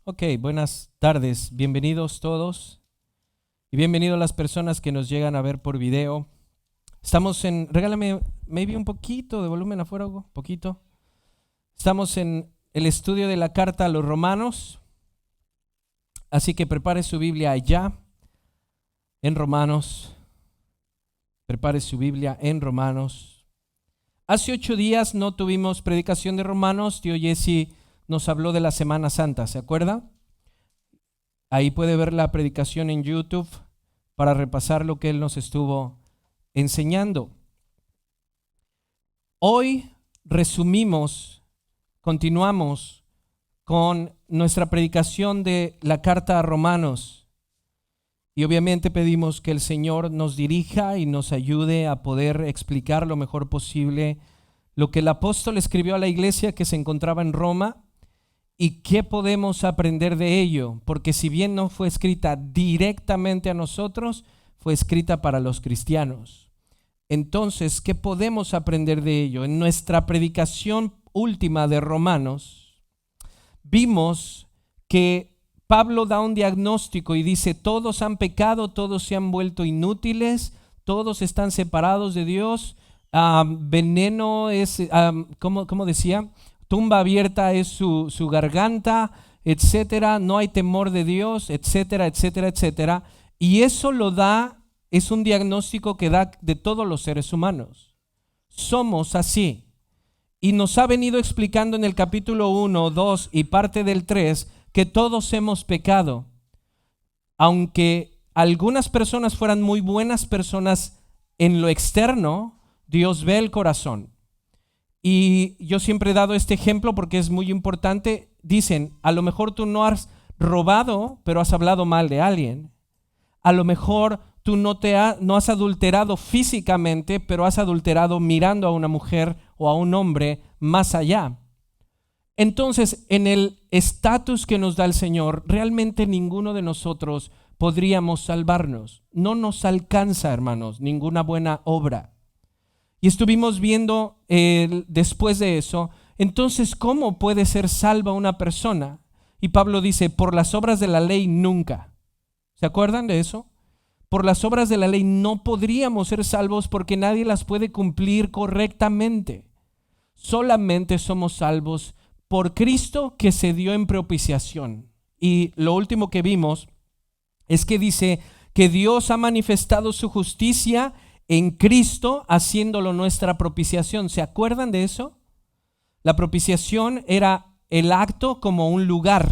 Ok, buenas tardes, bienvenidos todos y bienvenidos las personas que nos llegan a ver por video. Estamos regálame maybe un poquito de volumen afuera, Hugo, poquito. Estamos en el estudio de la carta a los Romanos, así que prepare su Biblia allá, en Romanos, prepare su Biblia en Romanos. Hace 8 días no tuvimos predicación de Romanos, tío Jesse nos habló de la Semana Santa, ¿se acuerda? Ahí puede ver la predicación en YouTube para repasar lo que él nos estuvo enseñando. Hoy continuamos con nuestra predicación de la carta a Romanos y obviamente pedimos que el Señor nos dirija y nos ayude a poder explicar lo mejor posible lo que el apóstol escribió a la iglesia que se encontraba en Roma. ¿Y qué podemos aprender de ello? Porque si bien no fue escrita directamente a nosotros, fue escrita para los cristianos. Entonces, ¿qué podemos aprender de ello? En nuestra predicación última de Romanos, vimos que Pablo da un diagnóstico y dice: todos han pecado, todos se han vuelto inútiles, todos están separados de Dios. Veneno es, ¿cómo decía? Tumba abierta es su garganta, etcétera, no hay temor de Dios, etcétera, etcétera, etcétera. Y eso es un diagnóstico que da de todos los seres humanos. Somos así. Y nos ha venido explicando en el capítulo 1, 2 y parte del 3 que todos hemos pecado. Aunque algunas personas fueran muy buenas personas en lo externo, Dios ve el corazón. Y yo siempre he dado este ejemplo porque es muy importante. Dicen, a lo mejor tú no has robado, pero has hablado mal de alguien. A lo mejor tú no has adulterado físicamente, pero has adulterado mirando a una mujer o a un hombre más allá. Entonces, en el estatus que nos da el Señor, realmente ninguno de nosotros podríamos salvarnos. No nos alcanza, hermanos, ninguna buena obra. Y estuvimos viendo después de eso, entonces, ¿cómo puede ser salva una persona? Y Pablo dice, por las obras de la ley nunca. ¿Se acuerdan de eso? Por las obras de la ley no podríamos ser salvos porque nadie las puede cumplir correctamente. Solamente somos salvos por Cristo que se dio en propiciación. Y lo último que vimos es que dice que Dios ha manifestado su justicia en Cristo, haciéndolo nuestra propiciación. ¿Se acuerdan de eso? La propiciación era el acto como un lugar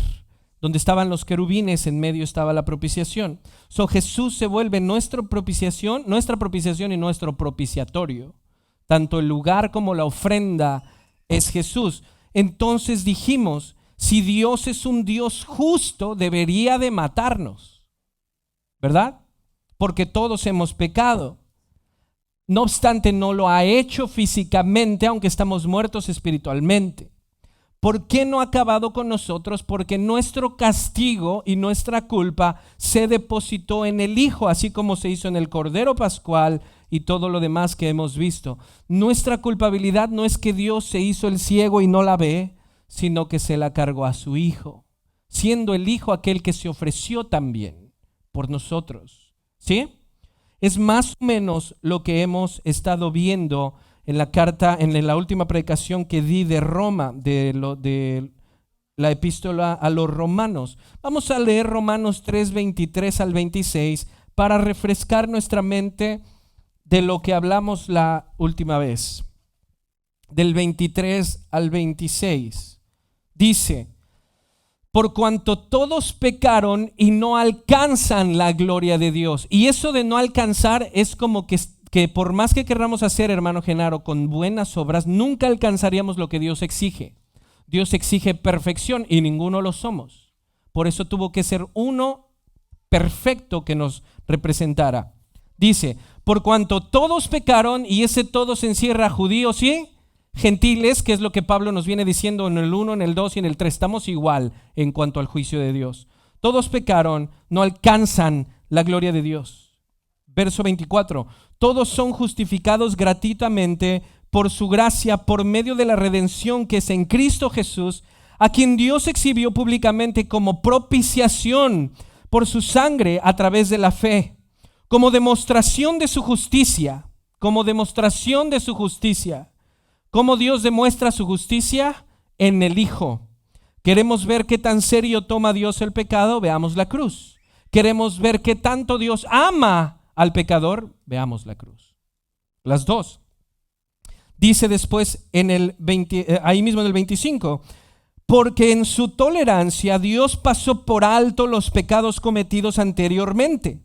donde estaban los querubines, en medio estaba la propiciación. Jesús se vuelve nuestra propiciación y nuestro propiciatorio. Tanto el lugar como la ofrenda es Jesús. Entonces dijimos, si Dios es un Dios justo, debería de matarnos, ¿verdad? Porque todos hemos pecado. No obstante, no lo ha hecho físicamente, aunque estamos muertos espiritualmente. ¿Por qué no ha acabado con nosotros? Porque nuestro castigo y nuestra culpa se depositó en el Hijo, así como se hizo en el Cordero Pascual y todo lo demás que hemos visto. Nuestra culpabilidad no es que Dios se hizo el ciego y no la ve, sino que se la cargó a su Hijo, siendo el Hijo aquel que se ofreció también por nosotros. ¿Sí? Es más o menos lo que hemos estado viendo en la carta, en la última predicación que di de Roma, de la epístola a los Romanos. Vamos a leer Romanos 3, 23 al 26 para refrescar nuestra mente de lo que hablamos la última vez. Del 23 al 26. Dice: por cuanto todos pecaron y no alcanzan la gloria de Dios. Y eso de no alcanzar es como que por más que querramos hacer, hermano Genaro, con buenas obras, nunca alcanzaríamos lo que Dios exige. Dios exige perfección y ninguno lo somos. Por eso tuvo que ser uno perfecto que nos representara. Dice, por cuanto todos pecaron, y ese todos encierra a judíos y gentiles, que es lo que Pablo nos viene diciendo en el 1, en el 2 y en el 3. Estamos igual en cuanto al juicio de Dios. Todos pecaron, no alcanzan la gloria de Dios. Verso 24. Todos son justificados gratuitamente por su gracia, por medio de la redención que es en Cristo Jesús, a quien Dios exhibió públicamente como propiciación por su sangre a través de la fe, como demostración de su justicia, como demostración de su justicia. ¿Cómo Dios demuestra su justicia? En el Hijo. ¿Queremos ver qué tan serio toma Dios el pecado? Veamos la cruz. ¿Queremos ver qué tanto Dios ama al pecador? Veamos la cruz. Las dos. Dice después en el 20, ahí mismo en el 25, porque en su tolerancia Dios pasó por alto los pecados cometidos anteriormente,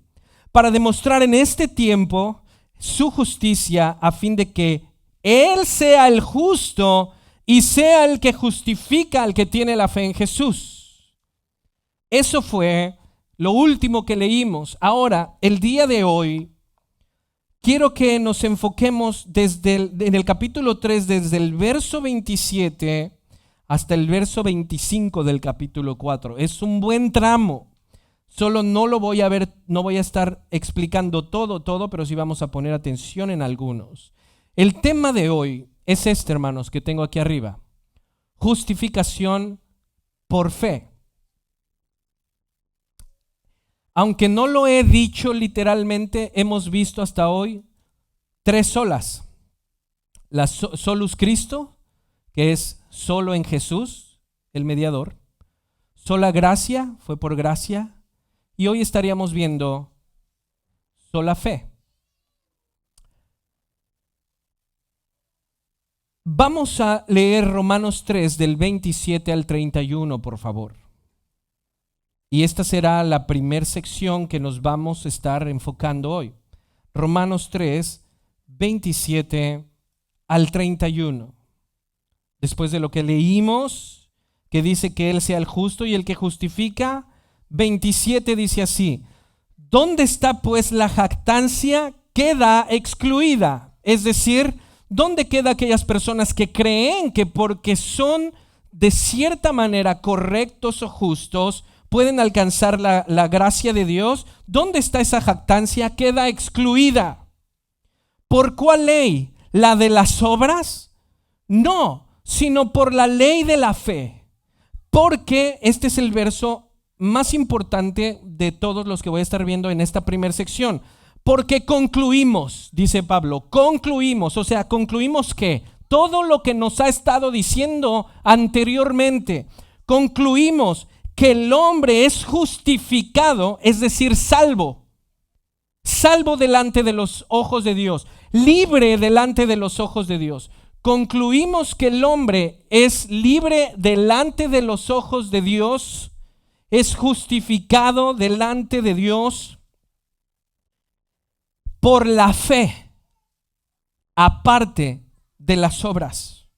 para demostrar en este tiempo su justicia, a fin de que Él sea el justo y sea el que justifica al que tiene la fe en Jesús. Eso fue lo último que leímos. Ahora, el día de hoy, quiero que nos enfoquemos en el capítulo 3, desde el verso 27 hasta el verso 25 del capítulo 4. Es un buen tramo. Solo no lo voy a ver, no voy a estar explicando todo, pero sí vamos a poner atención en algunos. El tema de hoy es este, hermanos, que tengo aquí arriba. Justificación por fe. Aunque no lo he dicho literalmente, hemos visto hasta hoy 3 solas. La solus Christo, que es solo en Jesús, el mediador. Sola gracia, fue por gracia. Y hoy estaríamos viendo sola fe. Vamos a leer Romanos 3 del 27 al 31, por favor. Y esta será la primera sección que nos vamos a estar enfocando hoy. Romanos 3, 27 al 31. Después de lo que leímos, que dice que Él sea el justo y el que justifica, 27 dice así: ¿dónde está pues la jactancia? Queda excluida. Es decir, ¿dónde quedan aquellas personas que creen que porque son de cierta manera correctos o justos pueden alcanzar la gracia de Dios? ¿Dónde está esa jactancia? Queda excluida. ¿Por cuál ley? ¿La de las obras? No, sino por la ley de la fe. Porque este es el verso más importante de todos los que voy a estar viendo en esta primera sección. Porque concluimos, dice Pablo, concluimos, o sea, concluimos que todo lo que nos ha estado diciendo anteriormente, concluimos que el hombre es justificado, es decir, salvo delante de los ojos de Dios, libre delante de los ojos de Dios. Concluimos que el hombre es libre delante de los ojos de Dios, es justificado delante de Dios por la fe, aparte de las obras.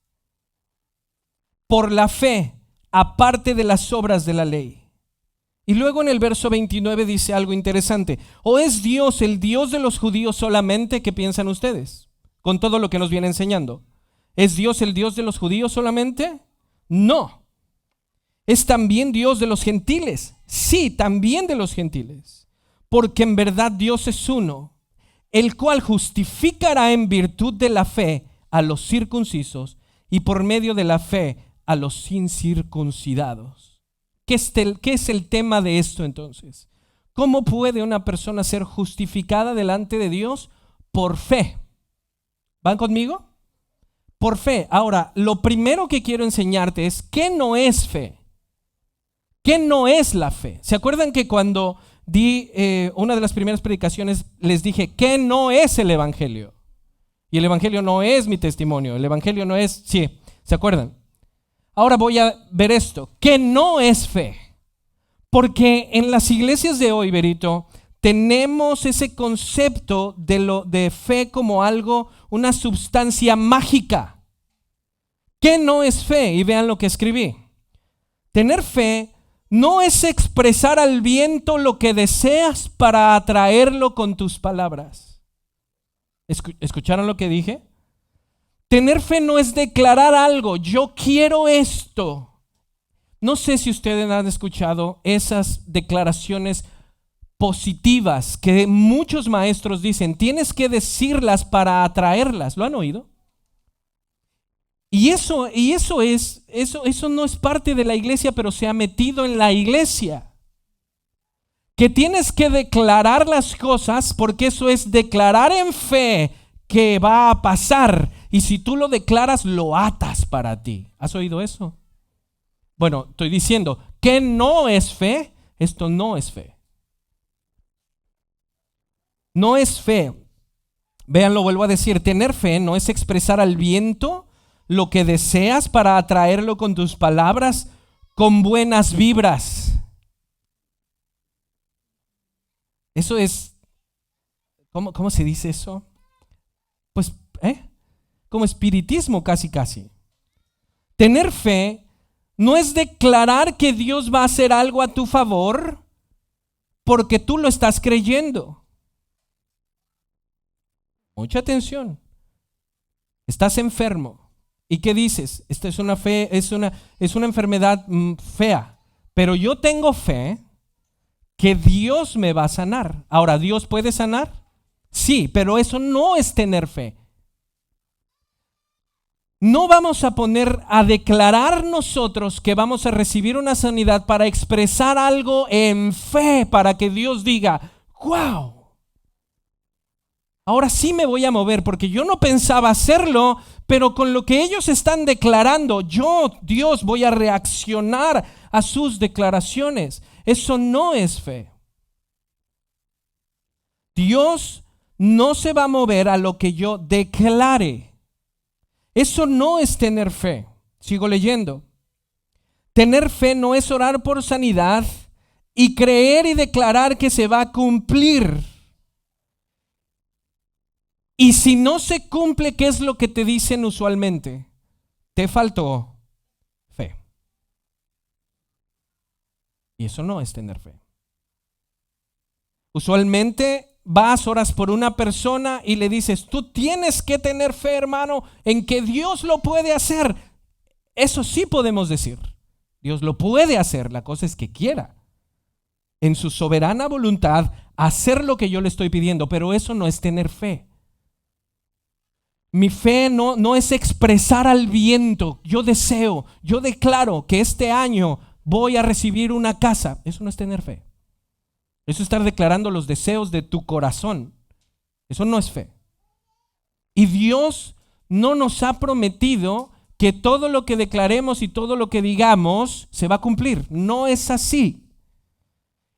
Por la fe, aparte de las obras de la ley. Y luego en el verso 29 dice algo interesante. ¿O es Dios el Dios de los judíos solamente? ¿Qué piensan ustedes? Con todo lo que nos viene enseñando. ¿Es Dios el Dios de los judíos solamente? No. ¿Es también Dios de los gentiles? Sí, también de los gentiles. Porque en verdad Dios es uno, el cual justificará en virtud de la fe a los circuncisos y por medio de la fe a los incircuncidados. ¿Qué es el tema de esto entonces? ¿Cómo puede una persona ser justificada delante de Dios? Por fe. ¿Van conmigo? Por fe. Ahora, lo primero que quiero enseñarte es ¿qué no es fe? ¿Qué no es la fe? ¿Se acuerdan que cuando di una de las primeras predicaciones les dije ¿qué no es el evangelio? Y el evangelio no es mi testimonio, el evangelio no es, sí, ¿se acuerdan? Ahora voy a ver esto, ¿qué no es fe? Porque en las iglesias de hoy, Berito, tenemos ese concepto de fe como algo, una sustancia mágica. ¿Qué no es fe? Y vean lo que escribí. Tener fe no es expresar al viento lo que deseas para atraerlo con tus palabras. ¿Escucharon lo que dije? Tener fe no es declarar algo, yo quiero esto. No sé si ustedes han escuchado esas declaraciones positivas que muchos maestros dicen, tienes que decirlas para atraerlas. ¿Lo han oído? Eso no es parte de la iglesia, pero se ha metido en la iglesia. Que tienes que declarar las cosas porque eso es declarar en fe que va a pasar. Y si tú lo declaras, lo atas para ti. ¿Has oído eso? Bueno, estoy diciendo que no es fe. Esto no es fe. No es fe. Vean, lo vuelvo a decir. Tener fe no es expresar al viento lo que deseas para atraerlo con tus palabras, con buenas vibras. Eso es, ¿cómo se dice eso? Pues, como espiritismo casi. Tener fe no es declarar que Dios va a hacer algo a tu favor porque tú lo estás creyendo. Mucha atención. Estás enfermo. ¿Y qué dices? Esta es una enfermedad fea. Pero yo tengo fe que Dios me va a sanar. Ahora, ¿Dios puede sanar? Sí, pero eso no es tener fe. No vamos a poner a declarar nosotros que vamos a recibir una sanidad para expresar algo en fe, para que Dios diga, wow. Ahora sí me voy a mover porque yo no pensaba hacerlo, pero con lo que ellos están declarando, yo, Dios, voy a reaccionar a sus declaraciones. Eso no es fe. Dios no se va a mover a lo que yo declare. Eso no es tener fe. Sigo leyendo. Tener fe no es orar por sanidad y creer y declarar que se va a cumplir. Y si no se cumple, ¿qué es lo que te dicen usualmente? Te faltó fe. Y eso no es tener fe. Usualmente vas, oras por una persona y le dices, tú tienes que tener fe, hermano, en que Dios lo puede hacer. Eso sí podemos decir. Dios lo puede hacer, la cosa es que quiera. En su soberana voluntad, hacer lo que yo le estoy pidiendo, pero eso no es tener fe. Mi fe no es expresar al viento, yo deseo, yo declaro que este año voy a recibir una casa. Eso no es tener fe. Eso es estar declarando los deseos de tu corazón. Eso no es fe. Y Dios no nos ha prometido que todo lo que declaremos y todo lo que digamos se va a cumplir. No es así.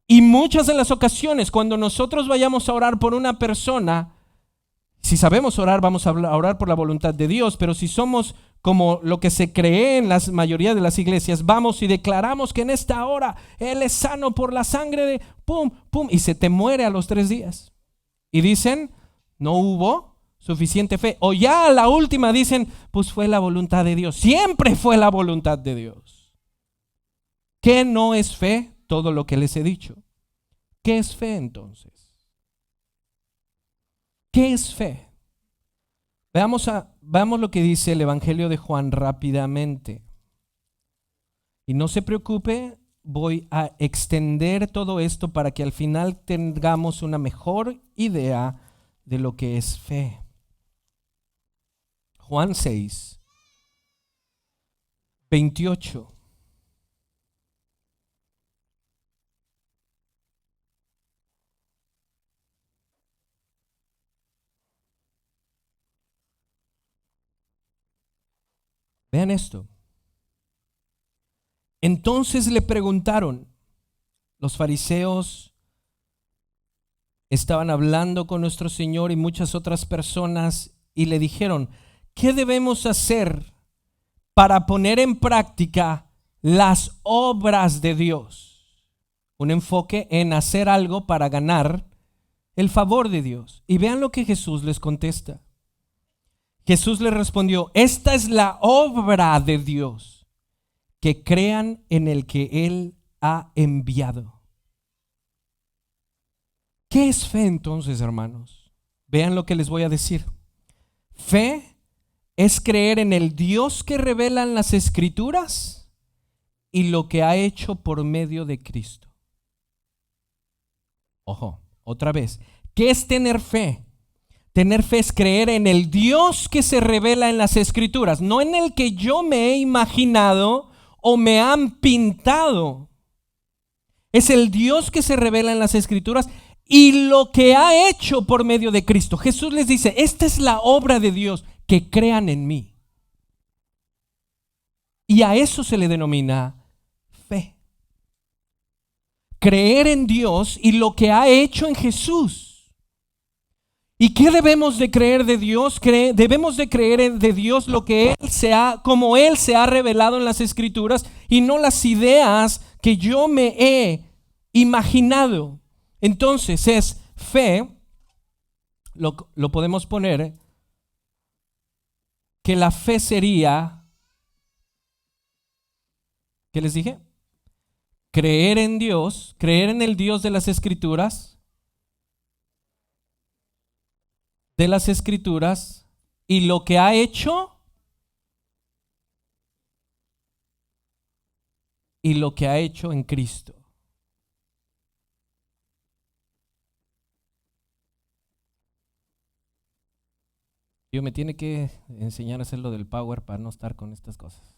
Y muchas de las ocasiones cuando nosotros vayamos a orar por una persona, si sabemos orar, vamos a orar por la voluntad de Dios, pero si somos como lo que se cree en la mayoría de las iglesias, vamos y declaramos que en esta hora Él es sano por la sangre de pum, y se te muere a los 3 días. Y dicen, no hubo suficiente fe. O ya a la última dicen, pues fue la voluntad de Dios. Siempre fue la voluntad de Dios. ¿Qué no es fe? Todo lo que les he dicho. ¿Qué es fe entonces? ¿Qué es fe? Veamos lo que dice el Evangelio de Juan rápidamente. Y no se preocupe, voy a extender todo esto para que al final tengamos una mejor idea de lo que es fe. Juan 6, 28. Vean esto. Entonces le preguntaron, los fariseos estaban hablando con nuestro Señor y muchas otras personas y le dijeron, ¿qué debemos hacer para poner en práctica las obras de Dios? Un enfoque en hacer algo para ganar el favor de Dios. Y vean lo que Jesús les contesta. Jesús le respondió, esta es la obra de Dios, que crean en el que Él ha enviado. ¿Qué es fe entonces, hermanos? Vean lo que les voy a decir. Fe es creer en el Dios que revelan las Escrituras y lo que ha hecho por medio de Cristo. Ojo, otra vez. ¿Qué es tener fe? Tener fe es creer en el Dios que se revela en las Escrituras, no en el que yo me he imaginado o me han pintado. Es el Dios que se revela en las Escrituras y lo que ha hecho por medio de Cristo. Jesús les dice, esta es la obra de Dios, que crean en mí. Y a eso se le denomina fe. Creer en Dios y lo que ha hecho en Jesús. ¿Y qué debemos de creer de Dios? Debemos de creer de Dios lo que como Él se ha revelado en las Escrituras y no las ideas que yo me he imaginado. Entonces es fe, lo podemos poner, que la fe sería, ¿qué les dije? Creer en Dios, creer en el Dios de las Escrituras, y lo que ha hecho en Cristo. Dios me tiene que enseñar a hacer lo del power para no estar con estas cosas.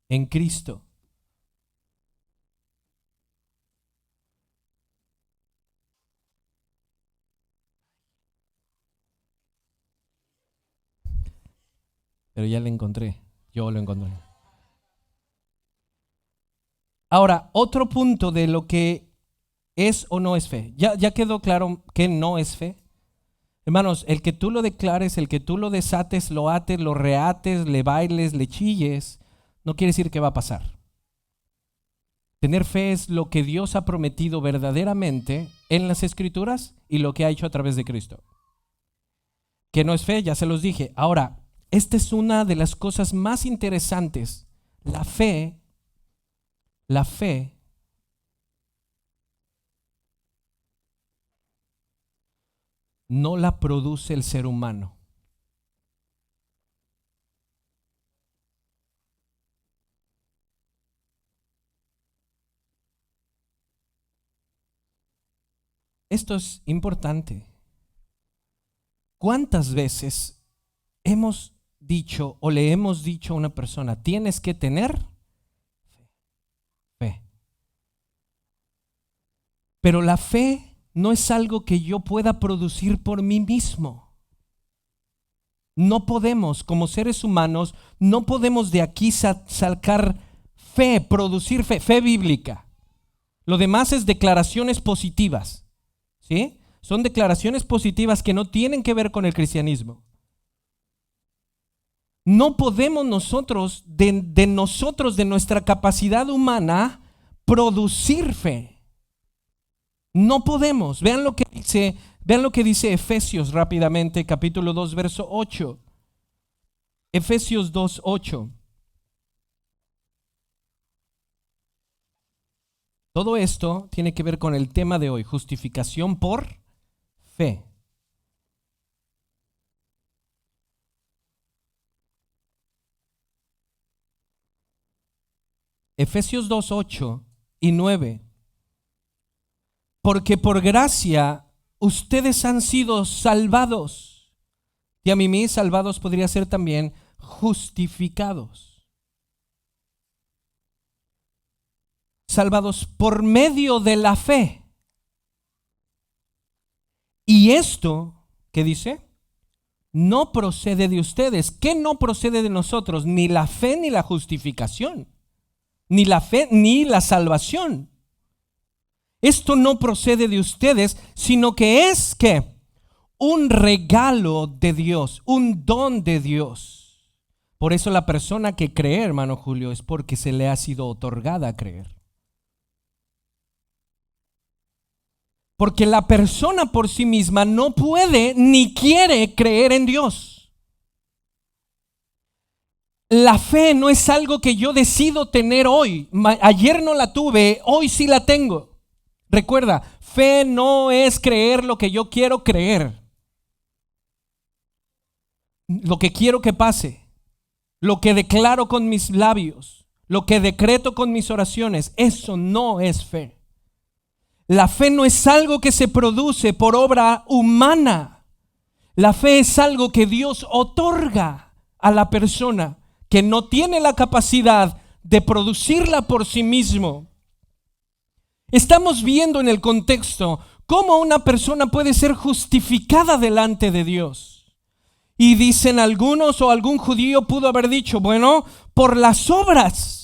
En Cristo. Pero ya lo encontré. Yo lo encontré. Ahora, otro punto de lo que es o no es fe. Ya quedó claro que no es fe. Hermanos, el que tú lo declares, el que tú lo desates, lo ates, lo reates, le bailes, le chilles, no quiere decir que va a pasar. Tener fe es lo que Dios ha prometido verdaderamente en las Escrituras y lo que ha hecho a través de Cristo. Que no es fe, ya se los dije. Ahora, esta es una de las cosas más interesantes. La fe no la produce el ser humano. Esto es importante. ¿Cuántas veces hemos dicho o le hemos dicho a una persona, tienes que tener fe? Pero la fe no es algo que yo pueda producir por mí mismo. No podemos, como seres humanos, no podemos de aquí sacar fe, producir fe bíblica. Lo demás es declaraciones positivas. ¿Sí? Son declaraciones positivas que no tienen que ver con el cristianismo. No podemos nosotros, de nuestra capacidad humana, producir fe. No podemos. Vean lo que dice Efesios rápidamente, capítulo 2, verso 8. Efesios 2, 8. Todo esto tiene que ver con el tema de hoy, justificación por fe. Efesios 2, 8 y 9. Porque por gracia ustedes han sido salvados. Y a mí salvados podría ser también justificados. Salvados por medio de la fe. Y esto, ¿qué dice? No procede de ustedes. ¿Qué no procede de nosotros? Ni la fe ni la justificación. Ni la fe ni la salvación. Esto no procede de ustedes, sino que es ¿qué? Un regalo de Dios, un don de Dios. Por eso la persona que cree, hermano Julio, es porque se le ha sido otorgada a creer. Porque la persona por sí misma no puede ni quiere creer en Dios. La fe no es algo que yo decido tener hoy. Ayer no la tuve, hoy sí la tengo. Recuerda, fe no es creer lo que yo quiero creer. Lo que quiero que pase. Lo que declaro con mis labios. lo que decreto con mis oraciones, eso no es fe. La fe no es algo que se produce por obra humana. La fe es algo que Dios otorga a la persona que no tiene la capacidad de producirla por sí mismo. Estamos viendo en el contexto cómo una persona puede ser justificada delante de Dios. Y dicen algunos, o algún judío pudo haber dicho, bueno, por las obras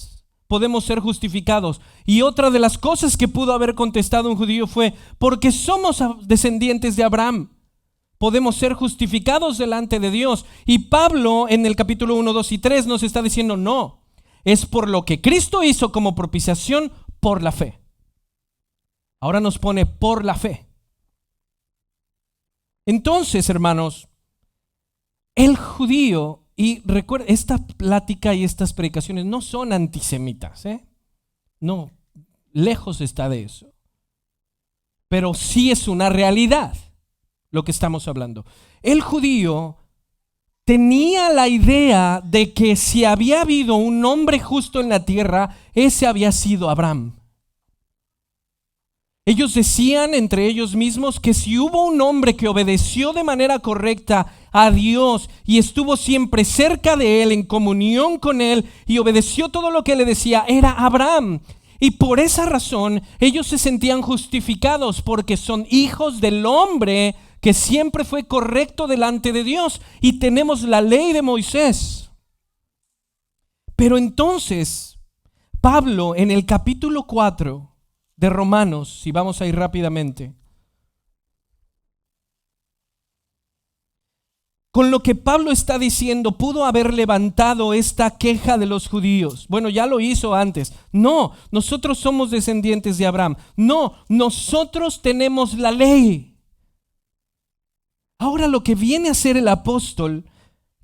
podemos ser justificados. Y otra de las cosas que pudo haber contestado un judío fue, porque somos descendientes de Abraham, podemos ser justificados delante de Dios. Y Pablo en el capítulo 1, 2 y 3 nos está diciendo, no, es por lo que Cristo hizo como propiciación por la fe. Ahora nos pone por la fe. Entonces, hermanos, el judío, y recuerda, esta plática y estas predicaciones no son antisemitas, no, lejos está de eso. Pero sí es una realidad lo que estamos hablando. El judío tenía la idea de que si había habido un hombre justo en la tierra, ese había sido Abraham. Ellos decían entre ellos mismos que si hubo un hombre que obedeció de manera correcta a Dios y estuvo siempre cerca de Él, en comunión con Él, y obedeció todo lo que le decía, era Abraham. Y por esa razón ellos se sentían justificados porque son hijos del hombre que siempre fue correcto delante de Dios. Y tenemos la ley de Moisés. Pero entonces Pablo en el capítulo 4 de Romanos, si vamos a ir rápidamente, con lo que Pablo está diciendo, pudo haber levantado esta queja de los judíos. Bueno, ya lo hizo antes. No, nosotros somos descendientes de Abraham. No, nosotros tenemos la ley. Ahora lo que viene a hacer el apóstol,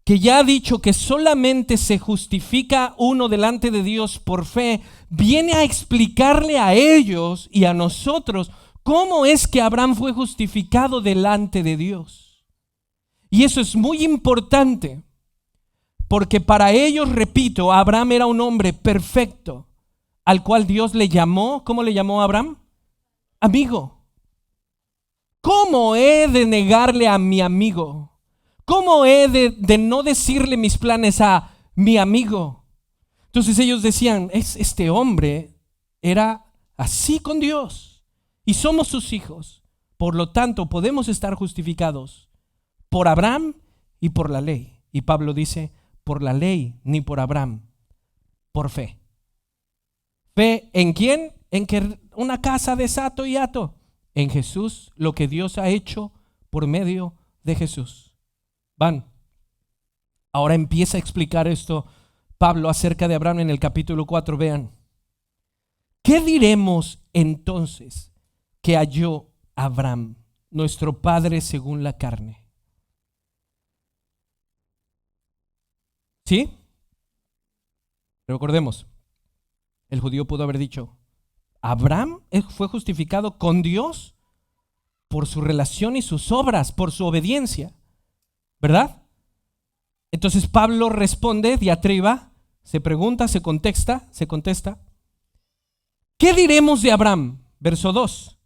que ya ha dicho que solamente se justifica uno delante de Dios por fe, viene a explicarle a ellos y a nosotros cómo es que Abraham fue justificado delante de Dios. Y eso es muy importante, porque para ellos, repito, Abraham era un hombre perfecto, al cual Dios le llamó, ¿cómo le llamó a Abraham? Amigo. ¿Cómo he de negarle a mi amigo? ¿Cómo he de no decirle mis planes a mi amigo? Entonces ellos decían, este hombre era así con Dios y somos sus hijos. Por lo tanto, podemos estar justificados por Abraham y por la ley. Y Pablo dice, por la ley ni por Abraham, por fe. ¿Fe en quién? En que una casa de sato y hato. En Jesús, lo que Dios ha hecho por medio de Jesús. Van. Ahora empieza a explicar esto Pablo acerca de Abraham en el capítulo 4. Vean. ¿Qué diremos entonces que halló Abraham, nuestro padre según la carne? ¿Sí? Recordemos, el judío pudo haber dicho, Abraham fue justificado con Dios por su relación y sus obras, por su obediencia. ¿Verdad? Entonces Pablo responde, diatriba, se pregunta, se contesta. ¿Qué diremos de Abraham? Verso 2.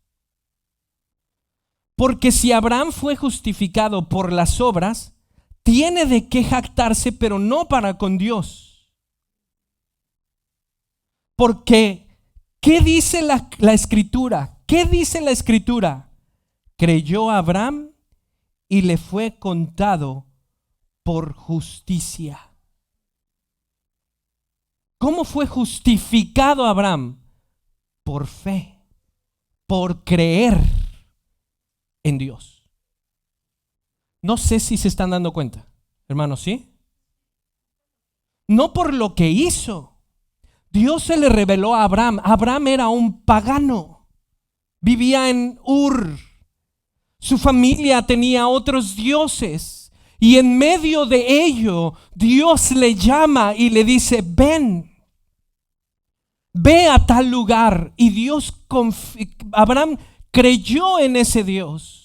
Porque si Abraham fue justificado por las obras, tiene de qué jactarse, pero no para con Dios. Porque, ¿qué dice la Escritura? ¿Qué dice la Escritura? Creyó Abraham y le fue contado por justicia. ¿Cómo fue justificado Abraham? Por fe, por creer en Dios. No sé si se están dando cuenta, hermanos, ¿sí? No por lo que hizo. Dios se le reveló a Abraham. Abraham era un pagano, vivía en Ur. Su familia tenía otros dioses y en medio de ello Dios le llama y le dice, ven, ve a tal lugar. Y Abraham creyó en ese Dios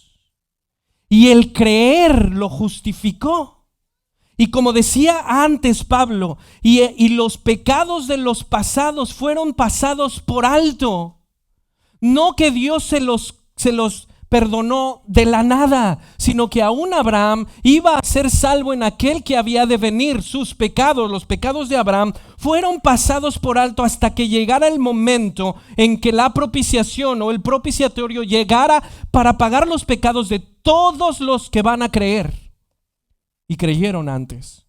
y el creer lo justificó. Y como decía antes Pablo, y los pecados de los pasados fueron pasados por alto. No que Dios se los perdonó de la nada, sino que aún Abraham iba a ser salvo en aquel que había de venir. Sus pecados, los pecados de Abraham, fueron pasados por alto hasta que llegara el momento en que la propiciación o el propiciatorio llegara para pagar los pecados de todos los que van a creer y creyeron antes.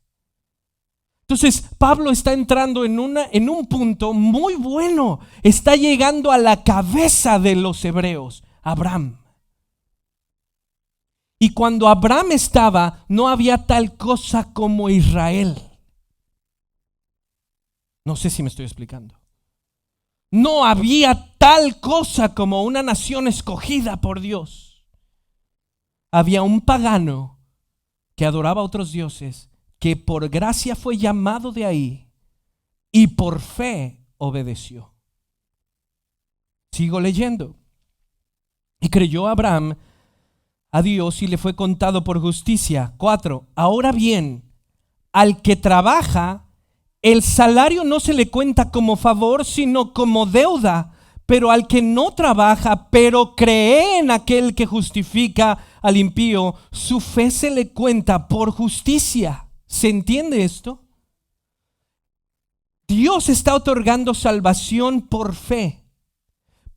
Entonces Pablo está entrando en un punto muy bueno. Está llegando a la cabeza de los hebreos, Abraham. Y cuando Abraham estaba, no había tal cosa como Israel. No sé si me estoy explicando. No había tal cosa como una nación escogida por Dios. Había un pagano que adoraba a otros dioses, que por gracia fue llamado de ahí y por fe obedeció. Sigo leyendo. Y creyó Abraham a Dios y le fue contado por justicia. 4. Ahora bien, al que trabaja, el salario no se le cuenta como favor, sino como deuda. Pero al que no trabaja, pero cree en aquel que justifica al impío, su fe se le cuenta por justicia. ¿Se entiende esto? Dios está otorgando salvación por fe.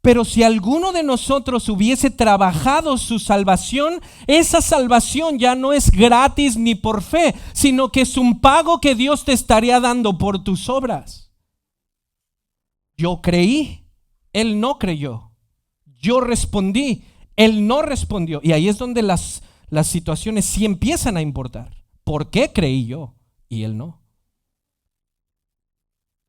Pero si alguno de nosotros hubiese trabajado su salvación, esa salvación ya no es gratis ni por fe, sino que es un pago que Dios te estaría dando por tus obras. Yo creí, él no creyó. Yo respondí, él no respondió. Y ahí es donde las situaciones sí empiezan a importar. ¿Por qué creí yo y él no?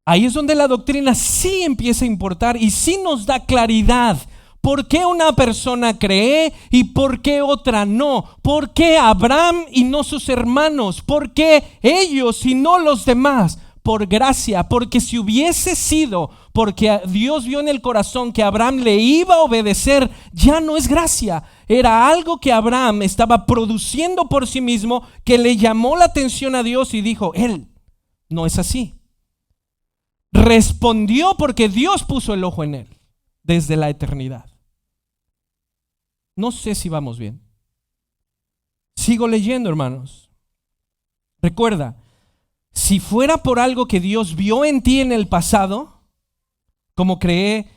Ahí es donde la doctrina sí empieza a importar y sí nos da claridad. ¿Por qué una persona cree y por qué otra no? ¿Por qué Abraham y no sus hermanos? ¿Por qué ellos y no los demás? Por gracia, porque si hubiese sido porque Dios vio en el corazón que Abraham le iba a obedecer, ya no es gracia. Era algo que Abraham estaba produciendo por sí mismo, que le llamó la atención a Dios y dijo, él no es así. Respondió porque Dios puso el ojo en él desde la eternidad. No sé si vamos bien. Sigo leyendo, hermanos. Recuerda, si fuera por algo que Dios vio en ti en el pasado, como creé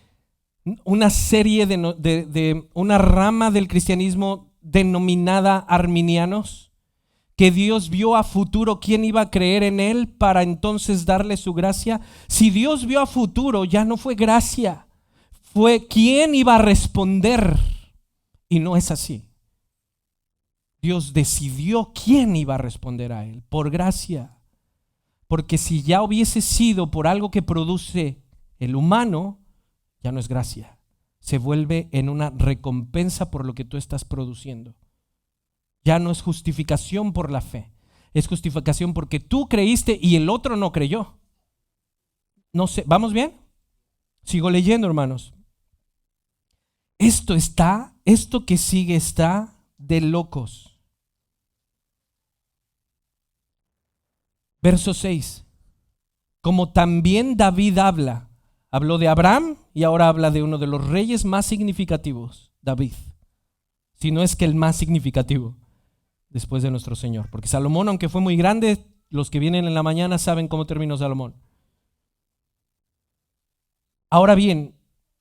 una serie de una rama del cristianismo denominada arminianos, que Dios vio a futuro quién iba a creer en él para entonces darle su gracia. Si Dios vio a futuro, ya no fue gracia, fue quién iba a responder. Y no es así. Dios decidió quién iba a responder a él, por gracia. Porque si ya hubiese sido por algo que produce el humano, ya no es gracia. Se vuelve en una recompensa por lo que tú estás produciendo. Ya no es justificación por la fe, es justificación porque tú creíste y el otro no creyó. No sé, ¿vamos bien? Sigo leyendo, hermanos. Esto que sigue está de locos. Verso 6. Como también David habló de Abraham y ahora habla de uno de los reyes más significativos, David. Si no es que el más significativo después de nuestro Señor. Porque Salomón, aunque fue muy grande, los que vienen en la mañana saben cómo terminó Salomón. Ahora bien,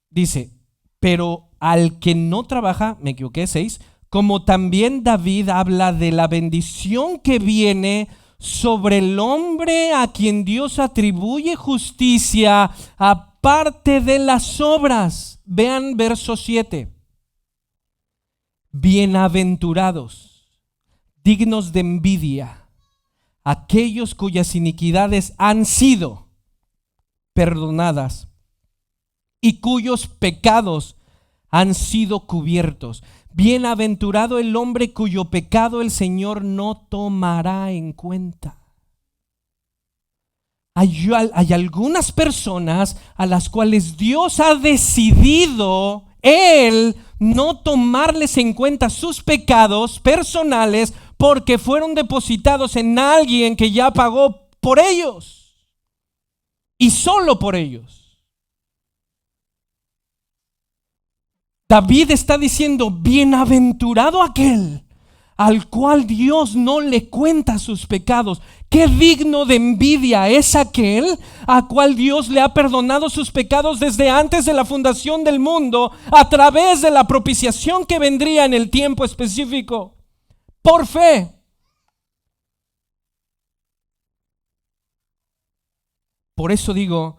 dice, pero al que no trabaja, me equivoqué, 6, como también David habla de la bendición que viene sobre el hombre a quien Dios atribuye justicia aparte de las obras. Vean verso 7. Bienaventurados, dignos de envidia, aquellos cuyas iniquidades han sido perdonadas y cuyos pecados han sido cubiertos. Bienaventurado el hombre cuyo pecado el Señor no tomará en cuenta. Hay algunas personas a las cuales Dios ha decidido Él no tomarles en cuenta sus pecados personales porque fueron depositados en alguien que ya pagó por ellos y solo por ellos. David está diciendo: bienaventurado aquel al cual Dios no le cuenta sus pecados. Qué digno de envidia es aquel a cual Dios le ha perdonado sus pecados desde antes de la fundación del mundo, a través de la propiciación que vendría en el tiempo específico, por fe. Por eso digo,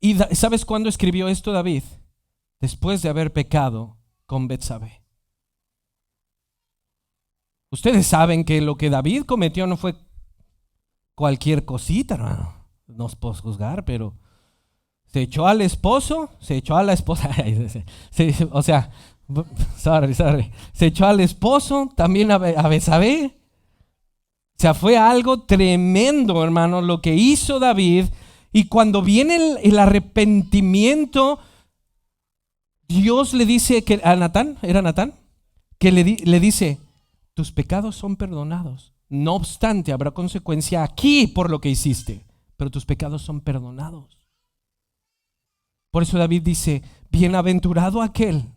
¿y sabes cuándo escribió esto David? Después de haber pecado con Betsabé. Ustedes saben que lo que David cometió no fue cualquier cosita, hermano. No os puedo juzgar, pero se echó al esposo, se echó a la esposa, o sea, sorry, se echó al esposo, también a Betsabé. O sea, fue algo tremendo, hermano, lo que hizo David. Y cuando viene el arrepentimiento, Dios le dice que a Natán, ¿era Natán? Que le dice: tus pecados son perdonados. No obstante, habrá consecuencia aquí por lo que hiciste, pero tus pecados son perdonados. Por eso David dice: bienaventurado aquel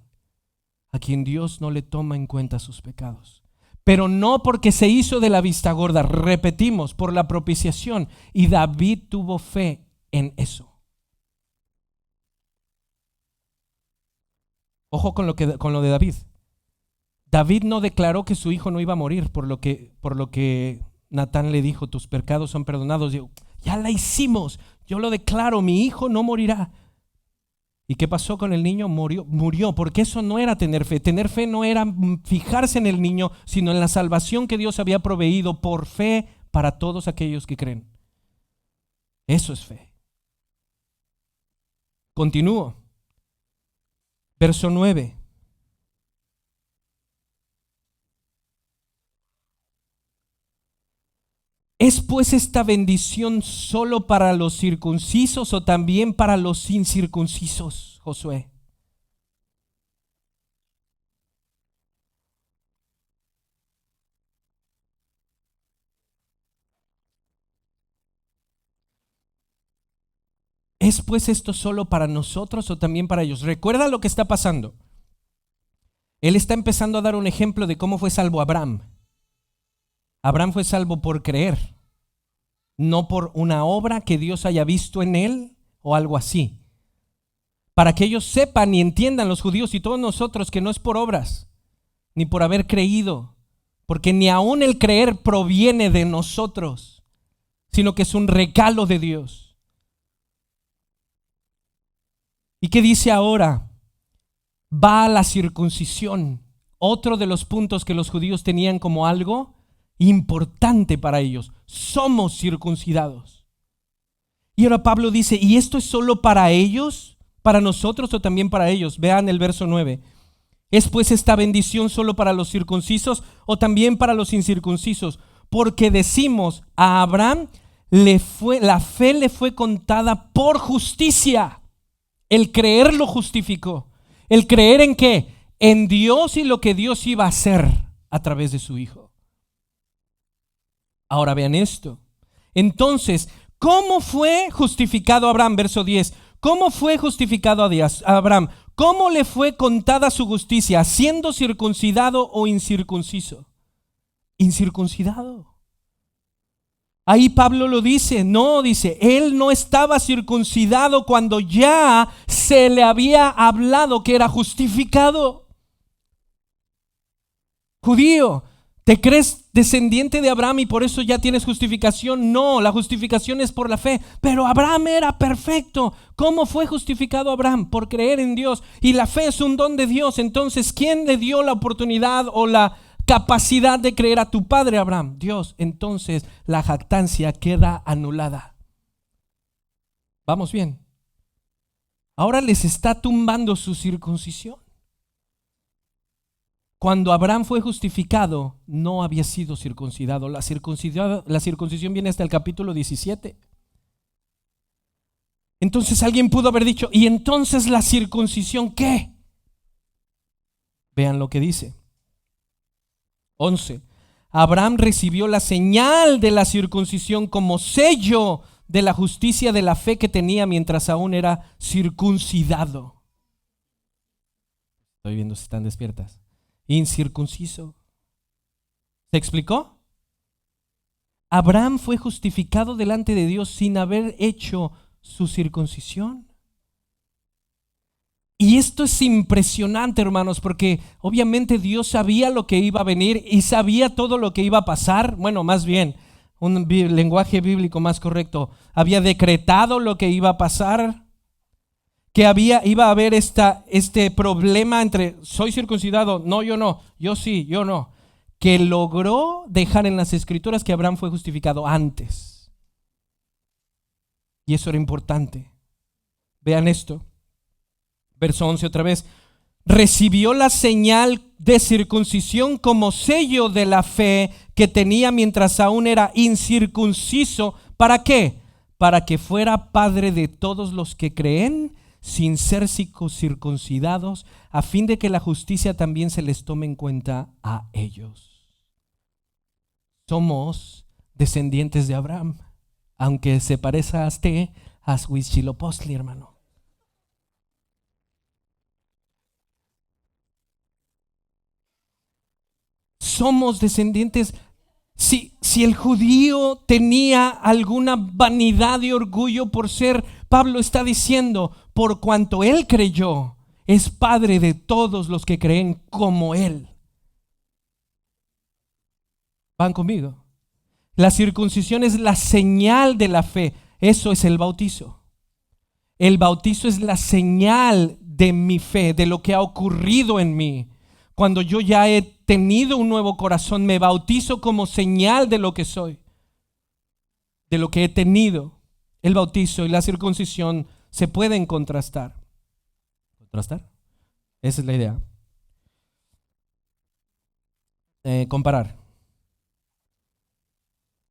a quien Dios no le toma en cuenta sus pecados. Pero no porque se hizo de la vista gorda, repetimos, por la propiciación. Y David tuvo fe en eso. Ojo con lo de David. David no declaró que su hijo no iba a morir por lo que Natán le dijo: tus pecados son perdonados. Ya la hicimos, yo lo declaro, mi hijo no morirá. ¿Y qué pasó con el niño? Murió, porque eso no era tener fe. Tener fe no era fijarse en el niño, sino en la salvación que Dios había proveído por fe para todos aquellos que creen. Eso es fe. Continúo. Verso 9. ¿Es pues esta bendición solo para los circuncisos o también para los incircuncisos, Josué? ¿Es pues esto solo para nosotros o también para ellos? Recuerda lo que está pasando. Él está empezando a dar un ejemplo de cómo fue salvo Abraham. Abraham fue salvo por creer, no por una obra que Dios haya visto en él o algo así. Para que ellos sepan y entiendan, los judíos y todos nosotros, que no es por obras, ni por haber creído, porque ni aún el creer proviene de nosotros, sino que es un regalo de Dios. ¿Y qué dice ahora? Va a la circuncisión, otro de los puntos que los judíos tenían como algo importante para ellos. Somos circuncidados. Y ahora Pablo dice: ¿y esto es solo para ellos? ¿Para nosotros o también para ellos? Vean el verso 9. ¿Es pues esta bendición solo para los circuncisos o también para los incircuncisos? Porque decimos: a Abraham la fe le fue contada por justicia. El creer lo justificó. ¿El creer en qué? En Dios y lo que Dios iba a hacer a través de su hijo. Ahora vean esto. Entonces, ¿cómo fue justificado Abraham? Verso 10. ¿Cómo fue justificado a Abraham? ¿Cómo le fue contada su justicia? ¿Siendo circuncidado o incircunciso? Incircuncidado. Ahí Pablo lo dice. No, dice, él no estaba circuncidado cuando ya se le había hablado que era justificado. Judío, ¿te crees descendiente de Abraham y por eso ya tienes justificación? No, la justificación es por la fe. Pero Abraham era perfecto. ¿Cómo fue justificado Abraham? Por creer en Dios. Y la fe es un don de Dios. Entonces, ¿quién le dio la oportunidad o la capacidad de creer a tu padre Abraham? Dios. Entonces, la jactancia queda anulada. ¿Vamos bien? Ahora les está tumbando su circuncisión. Cuando Abraham fue justificado, no había sido circuncidado. La circuncisión viene hasta el capítulo 17. Entonces alguien pudo haber dicho: ¿y entonces la circuncisión qué? Vean lo que dice. 11. Abraham recibió la señal de la circuncisión como sello de la justicia de la fe que tenía mientras aún era circuncidado. Estoy viendo si están despiertas. Incircunciso. ¿Se explicó? Abraham fue justificado delante de Dios sin haber hecho su circuncisión. Y esto es impresionante, hermanos, porque obviamente Dios sabía lo que iba a venir y sabía todo lo que iba a pasar. Bueno, más bien, un lenguaje bíblico más correcto, había decretado lo que iba a pasar, que iba a haber este problema entre soy circuncidado, no, yo no, yo sí, yo no, que logró dejar en las escrituras que Abraham fue justificado antes. Y eso era importante. Vean esto. Verso 11 otra vez. Recibió la señal de circuncisión como sello de la fe que tenía mientras aún era incircunciso. ¿Para qué? Para que fuera padre de todos los que creen sin ser circuncidados, a fin de que la justicia también se les tome en cuenta a ellos. Somos descendientes de Abraham, aunque se parezca a Huitzilopochtli, hermano. Somos descendientes. Si el judío tenía alguna vanidad y orgullo por ser, Pablo está diciendo, por cuanto él creyó, es padre de todos los que creen como él. ¿Van conmigo? La circuncisión es la señal de la fe. Eso es el bautizo. El bautizo es la señal de mi fe, de lo que ha ocurrido en mí. Cuando yo ya he tenido un nuevo corazón, me bautizo como señal de lo que soy, de lo que he tenido. El bautizo y la circuncisión se pueden contrastar. ¿Contrastar? Esa es la idea. Comparar.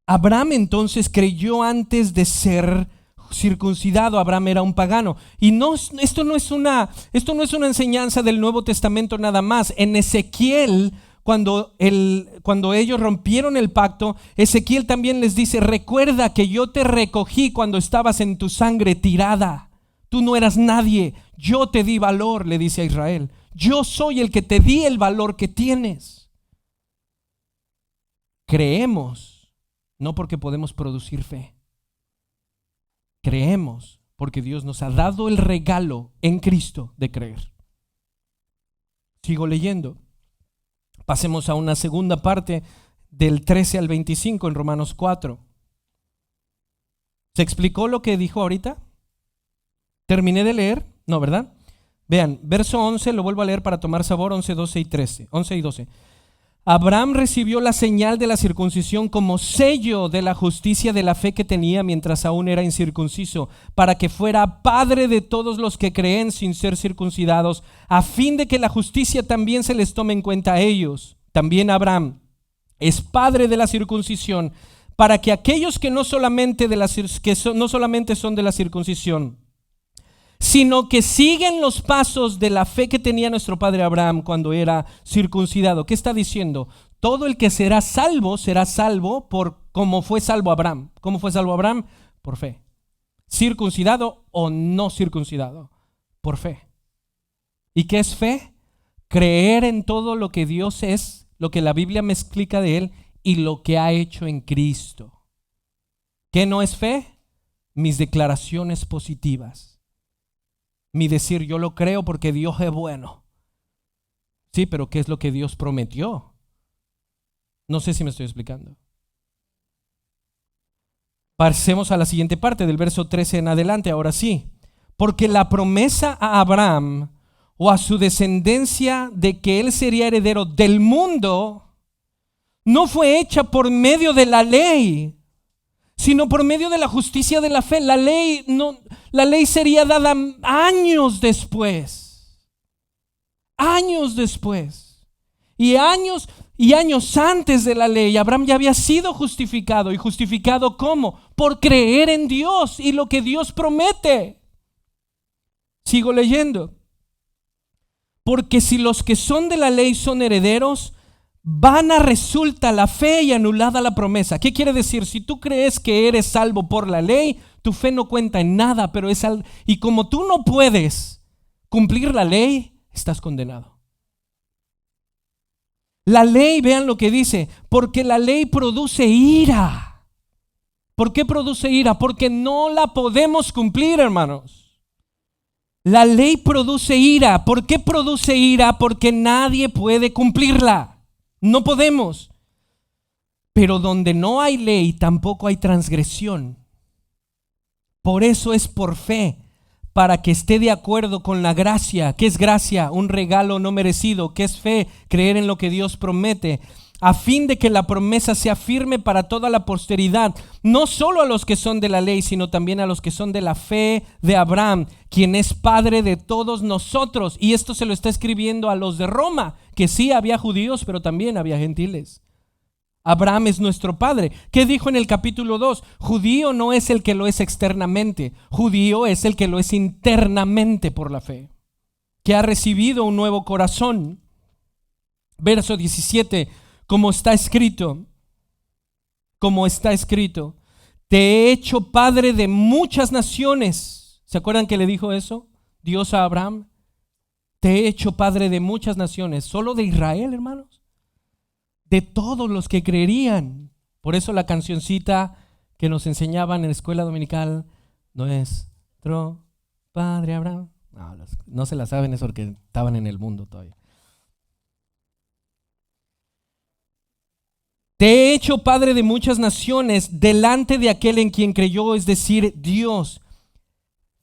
Abraham entonces creyó antes de ser circuncidado. Abraham era un pagano. Y esto no es una enseñanza del Nuevo Testamento nada más. En Ezequiel, cuando ellos rompieron el pacto, Ezequiel también les dice: recuerda que yo te recogí cuando estabas en tu sangre tirada. Tú no eras nadie. Yo te di valor, le dice a Israel. Yo soy el que te di el valor que tienes. Creemos no porque podemos producir fe. Creemos porque Dios nos ha dado el regalo en Cristo de creer. Sigo leyendo. Pasemos a una segunda parte del 13 al 25 en Romanos 4. ¿Se explicó lo que dijo ahorita? ¿Terminé de leer? No, ¿verdad? Vean, verso 11, lo vuelvo a leer para tomar sabor, 11, 12 y 13. 11 y 12. Abraham recibió la señal de la circuncisión como sello de la justicia de la fe que tenía mientras aún era incircunciso, para que fuera padre de todos los que creen sin ser circuncidados, a fin de que la justicia también se les tome en cuenta a ellos. También Abraham es padre de la circuncisión, para que aquellos que no solamente son de la circuncisión, sino que siguen los pasos de la fe que tenía nuestro padre Abraham cuando era circuncidado. ¿Qué está diciendo? Todo el que será salvo por como fue salvo Abraham. ¿Cómo fue salvo Abraham? Por fe. Circuncidado o no circuncidado, por fe. ¿Y qué es fe? Creer en todo lo que Dios es, lo que la Biblia me explica de Él y lo que ha hecho en Cristo. ¿Qué no es fe? Mis declaraciones positivas. Mi decir, yo lo creo porque Dios es bueno. Sí, pero ¿qué es lo que Dios prometió? No sé si me estoy explicando. Pasemos a la siguiente parte del verso 13 en adelante, ahora sí. Porque la promesa a Abraham o a su descendencia de que él sería heredero del mundo no fue hecha por medio de la ley, sino por medio de la justicia de la fe. La ley sería dada años después. Años después. Y años antes de la ley, Abraham ya había sido justificado. ¿Y justificado cómo? Por creer en Dios y lo que Dios promete. Sigo leyendo. Porque si los que son de la ley son herederos, vana resulta la fe y anulada la promesa. ¿Qué quiere decir? Si tú crees que eres salvo por la ley, tu fe no cuenta en nada, pero y como tú no puedes cumplir la ley, estás condenado. La ley, vean lo que dice, porque la ley produce ira. ¿Por qué produce ira? Porque no la podemos cumplir, hermanos. La ley produce ira. ¿Por qué produce ira? Porque nadie puede cumplirla. No podemos. Pero donde no hay ley, tampoco hay transgresión. Por eso es por fe, para que esté de acuerdo con la gracia. ¿Qué es gracia? Un regalo no merecido. ¿Qué es fe? Creer en lo que Dios promete, a fin de que la promesa sea firme para toda la posteridad, no solo a los que son de la ley, sino también a los que son de la fe de Abraham, quien es padre de todos nosotros. Y esto se lo está escribiendo a los de Roma, que sí había judíos, pero también había gentiles. Abraham es nuestro padre. ¿Qué dijo en el capítulo 2? Judío no es el que lo es externamente, judío es el que lo es internamente por la fe, que ha recibido un nuevo corazón. Verso 17, como está escrito, te he hecho padre de muchas naciones. ¿Se acuerdan que le dijo eso Dios a Abraham? Te he hecho padre de muchas naciones. ¿Solo de Israel, hermanos? De todos los que creerían. Por eso la cancioncita que nos enseñaban en la escuela dominical, nuestro padre Abraham. No se la saben, es porque estaban en el mundo todavía. Te he hecho padre de muchas naciones delante de aquel en quien creyó, es decir, Dios.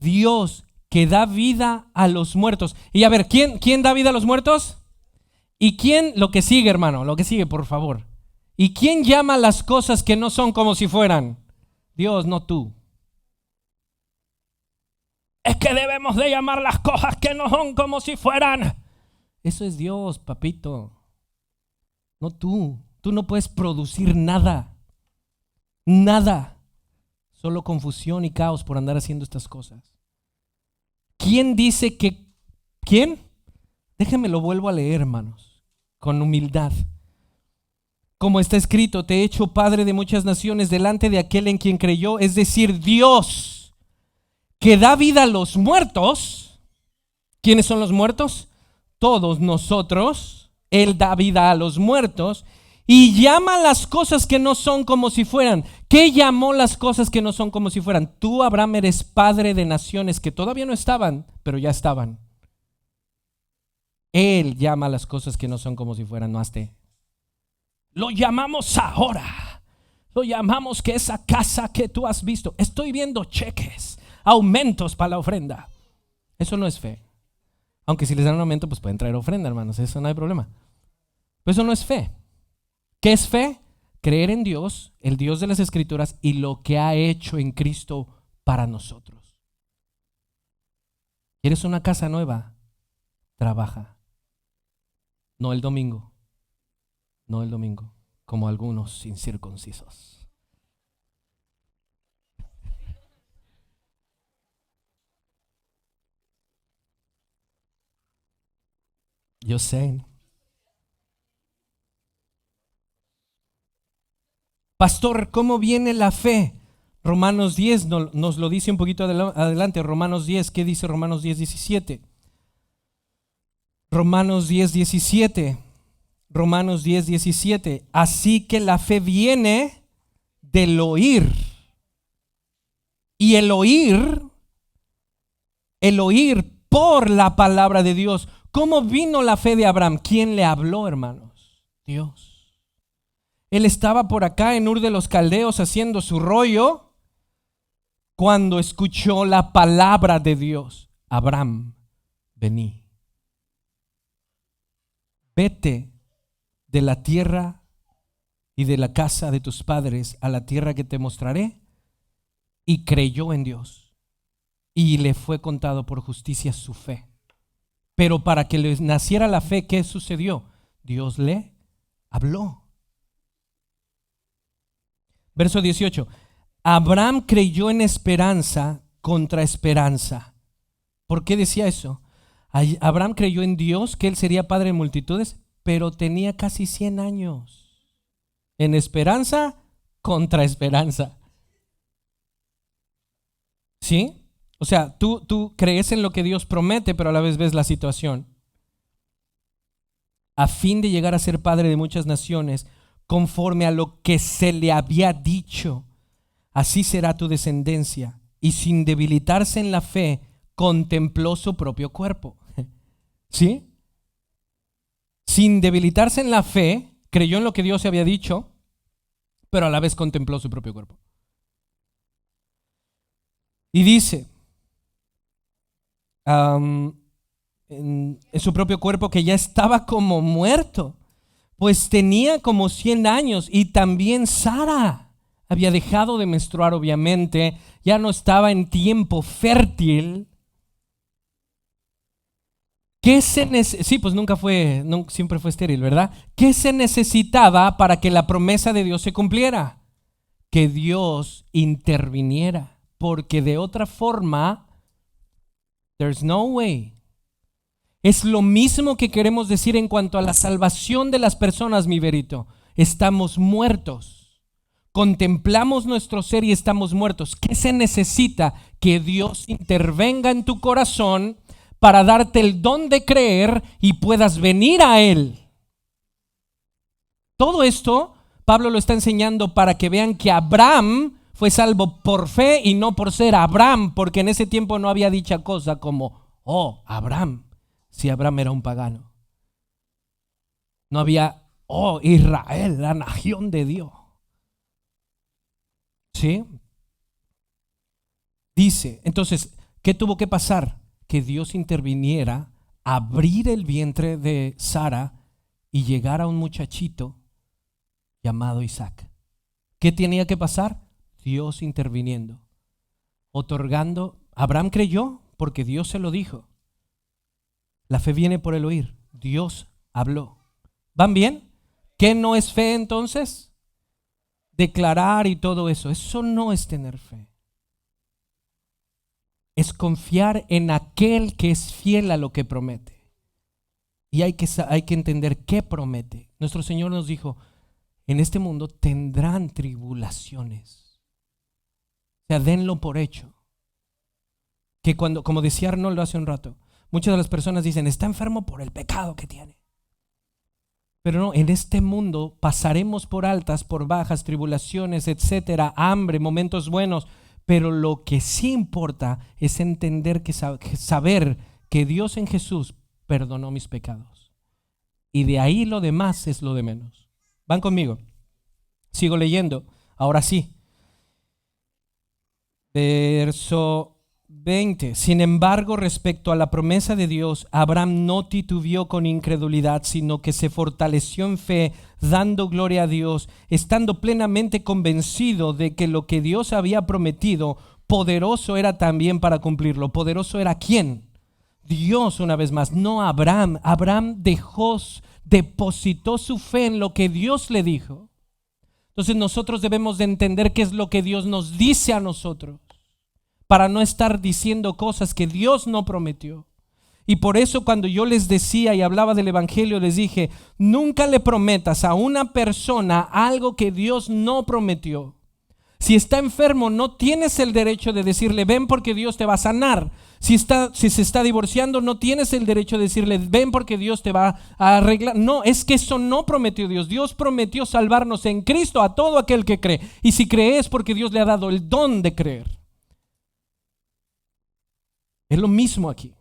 Dios que da vida a los muertos. Y a ver, ¿quién da vida a los muertos? ¿Y quién? Lo que sigue, hermano, lo que sigue, por favor. ¿Y quién llama las cosas que no son como si fueran? Dios, no tú. Es que debemos de llamar las cosas que no son como si fueran. Eso es Dios, papito. No tú. Tú no puedes producir nada. Nada. Solo confusión y caos por andar haciendo estas cosas. ¿Quién dice que? ¿Quién? Déjenme lo vuelvo a leer, hermanos, con humildad. Como está escrito, te he hecho padre de muchas naciones delante de aquel en quien creyó, es decir, Dios, que da vida a los muertos. ¿Quiénes son los muertos? Todos nosotros. Él da vida a los muertos y llama las cosas que no son como si fueran. ¿Qué llamó las cosas que no son como si fueran? Tú, Abraham, eres padre de naciones que todavía no estaban, pero ya estaban. Él llama las cosas que no son como si fueran, no hazte. Lo llamamos ahora. Lo llamamos que esa casa que tú has visto. Estoy viendo cheques, aumentos para la ofrenda. Eso no es fe. Aunque si les dan un aumento, pues pueden traer ofrenda, hermanos. Eso no hay problema. Pero eso no es fe. ¿Qué es fe? Creer en Dios, el Dios de las Escrituras, y lo que ha hecho en Cristo para nosotros. ¿Quieres una casa nueva? Trabaja. No el domingo. No el domingo, como algunos incircuncisos. Yo sé. Pastor, ¿cómo viene la fe? Romanos 10 nos lo dice un poquito adelante. Romanos 10, ¿qué dice Romanos 10, 17? Romanos 10, 17. Romanos 10, 17. Así que la fe viene del oír. Y el oír por la palabra de Dios. ¿Cómo vino la fe de Abraham? ¿Quién le habló, hermanos? Dios. Él estaba por acá en Ur de los Caldeos haciendo su rollo cuando escuchó la palabra de Dios. Abraham, vení. Vete de la tierra y de la casa de tus padres a la tierra que te mostraré. Y creyó en Dios y le fue contado por justicia su fe. Pero para que le naciera la fe, ¿qué sucedió? Dios le habló. Verso 18. Abraham creyó en esperanza contra esperanza. ¿Por qué decía eso? Abraham creyó en Dios, que él sería padre de multitudes, pero tenía casi 100 años. En esperanza contra esperanza. ¿Sí? O sea, tú crees en lo que Dios promete, pero a la vez ves la situación. A fin de llegar a ser padre de muchas naciones, conforme a lo que se le había dicho, así será tu descendencia. Y sin debilitarse en la fe, contempló su propio cuerpo. ¿Sí? Sin debilitarse en la fe, creyó en lo que Dios había dicho, pero a la vez contempló su propio cuerpo. Y dice, en su propio cuerpo, que ya estaba como muerto, pues tenía como 100 años, y también Sara había dejado de menstruar, obviamente, ya no estaba en tiempo fértil. Sí, pues siempre fue estéril, ¿verdad? ¿Qué se necesitaba para que la promesa de Dios se cumpliera? Que Dios interviniera, porque de otra forma, there's no way. Es lo mismo que queremos decir en cuanto a la salvación de las personas, mi verito. Estamos muertos. Contemplamos nuestro ser y estamos muertos. ¿Qué se necesita? Que Dios intervenga en tu corazón para darte el don de creer y puedas venir a Él. Todo esto Pablo lo está enseñando para que vean que Abraham fue salvo por fe y no por ser Abraham, porque en ese tiempo no había dicha cosa como, oh, Abraham, si Abraham era un pagano. No había, oh, Israel, la nación de Dios. ¿Sí? Dice, entonces, ¿qué tuvo que pasar? Que Dios interviniera, abrir el vientre de Sara y llegar a un muchachito llamado Isaac. ¿Qué tenía que pasar? Dios interviniendo, otorgando. Abraham creyó porque Dios se lo dijo. La fe viene por el oír. Dios habló. ¿Van bien? ¿Qué no es fe entonces? Declarar y todo eso. Eso no es tener fe. Es confiar en aquel que es fiel a lo que promete. Y hay que entender qué promete. Nuestro Señor nos dijo, en este mundo tendrán tribulaciones. O sea, denlo por hecho. Que cuando, como decía Arnoldo hace un rato, muchas de las personas dicen, está enfermo por el pecado que tiene. Pero no, en este mundo pasaremos por altas, por bajas, tribulaciones, etcétera, hambre, momentos buenos. Pero lo que sí importa es entender saber que Dios en Jesús perdonó mis pecados. Y de ahí lo demás es lo de menos. ¿Van conmigo? Sigo leyendo. Ahora sí. Verso 20. Sin embargo, respecto a la promesa de Dios, Abraham no titubeó con incredulidad, sino que se fortaleció en fe, dando gloria a Dios, estando plenamente convencido de que lo que Dios había prometido, poderoso era también para cumplirlo. ¿Poderoso era quién? Dios, una vez más, no Abraham. Abraham depositó su fe en lo que Dios le dijo. Entonces nosotros debemos de entender qué es lo que Dios nos dice a nosotros, para no estar diciendo cosas que Dios no prometió. Y por eso cuando yo les decía y hablaba del evangelio, les dije, nunca le prometas a una persona algo que Dios no prometió. Si está enfermo, no tienes el derecho de decirle, ven porque Dios te va a sanar. Si se está divorciando, no tienes el derecho de decirle, ven porque Dios te va a arreglar. No, es que eso no prometió Dios. Dios prometió salvarnos en Cristo a todo aquel que cree. Y si cree es porque Dios le ha dado el don de creer. Es lo mismo aquí.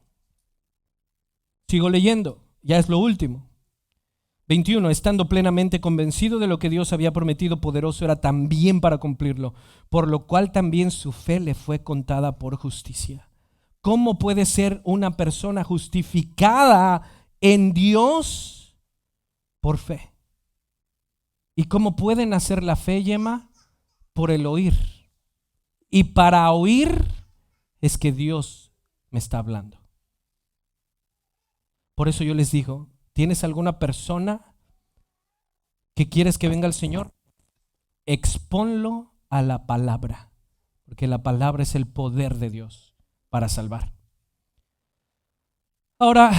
Sigo leyendo, ya es lo último. 21. Estando plenamente convencido de lo que Dios había prometido, poderoso era también para cumplirlo, por lo cual también su fe le fue contada por justicia. ¿Cómo puede ser una persona justificada en Dios? Por fe. ¿Y cómo puede nacer la fe, Yema? Por el oír. Y para oír es que Dios me está hablando. Por eso yo les digo, ¿tienes alguna persona que quieres que venga al Señor? Exponlo a la palabra, porque la palabra es el poder de Dios para salvar. Ahora,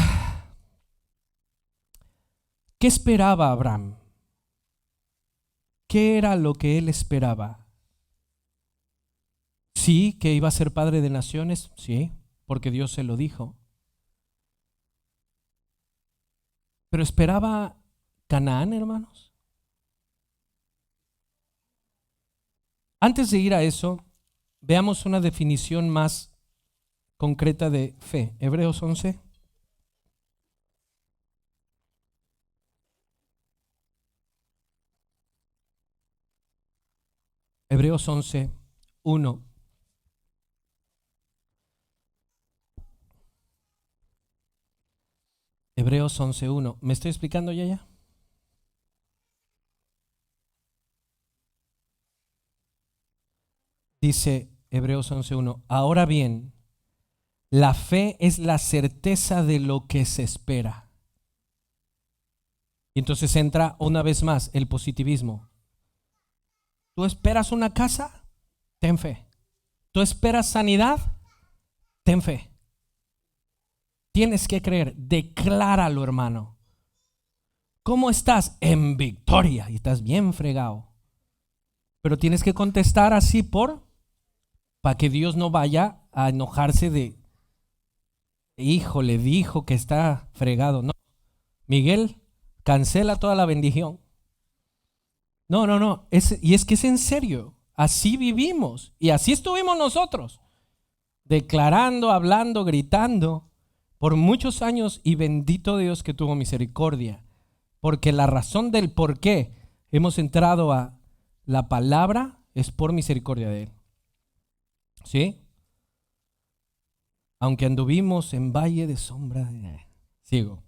¿Qué esperaba Abraham? ¿Qué era lo que él esperaba? Sí, que iba a ser padre de naciones, sí, porque Dios se lo dijo. Pero esperaba Canaán, hermanos. Antes de ir a eso, veamos una definición más concreta de fe. Hebreos 11. Hebreos 11, 1. Hebreos 11, 1. ¿Me estoy explicando ya? Dice Hebreos 11, 1. Ahora bien, la fe es la certeza de lo que se espera. Y entonces entra una vez más el positivismo. ¿Tú esperas una casa? Ten fe. ¿Tú esperas sanidad? Ten fe. Tienes que creer. Decláralo, hermano. ¿Cómo estás? En victoria. Y estás bien fregado. Pero tienes que contestar así para que Dios no vaya a enojarse de, hijo, le dijo que está fregado. No, Miguel, cancela toda la bendición. No. Y es que es en serio. Así vivimos. Y así estuvimos nosotros. Declarando, hablando, gritando por muchos años, y bendito Dios que tuvo misericordia. Porque la razón del por qué hemos entrado a la palabra es por misericordia de Él. ¿Sí? Aunque anduvimos en valle de sombra. Sigo.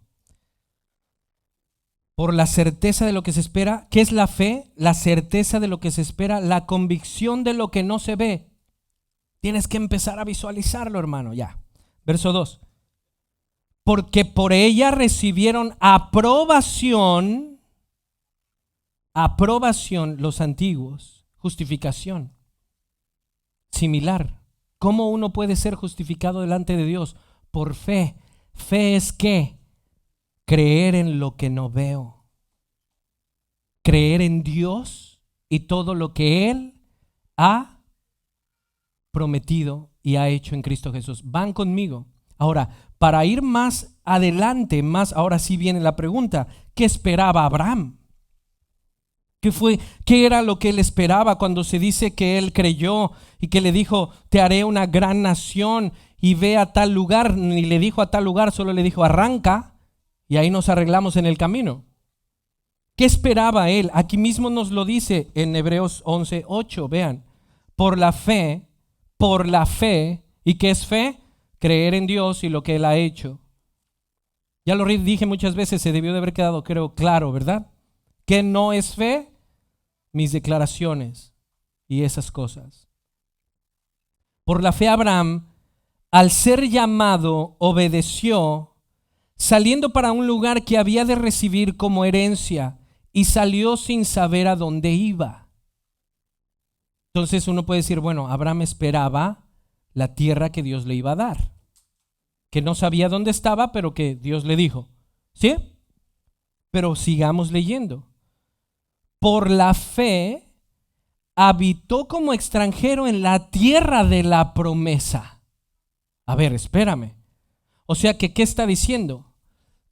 Por la certeza de lo que se espera. ¿Qué es la fe? La certeza de lo que se espera, la convicción de lo que no se ve. Tienes que empezar a visualizarlo, hermano, ya. Verso 2. Porque por ella recibieron aprobación los antiguos, justificación. Similar. ¿Cómo uno puede ser justificado delante de Dios? Por fe. Fe es ¿qué? Creer en lo que no veo. Creer en Dios y todo lo que Él ha prometido y ha hecho en Cristo Jesús. Van conmigo. Ahora, para ir más adelante, ahora sí viene la pregunta, ¿qué esperaba Abraham? ¿Qué era lo que él esperaba cuando se dice que él creyó y que le dijo, te haré una gran nación y ve a tal lugar? Ni le dijo a tal lugar, solo le dijo, arranca y ahí nos arreglamos en el camino. ¿Qué esperaba él? Aquí mismo nos lo dice en Hebreos 11, 8, vean. Por la fe, ¿y qué es fe? Creer en Dios y lo que Él ha hecho. Ya lo dije muchas veces, se debió de haber quedado, creo, claro, ¿verdad? ¿Qué no es fe? Mis declaraciones y esas cosas. Por la fe Abraham, al ser llamado, obedeció, saliendo para un lugar que había de recibir como herencia, y salió sin saber a dónde iba. Entonces uno puede decir, bueno, Abraham esperaba la tierra que Dios le iba a dar, que no sabía dónde estaba, pero que Dios le dijo. ¿Sí? Pero sigamos leyendo. Por la fe habitó como extranjero en la tierra de la promesa. A ver, espérame. O sea que, ¿qué está diciendo?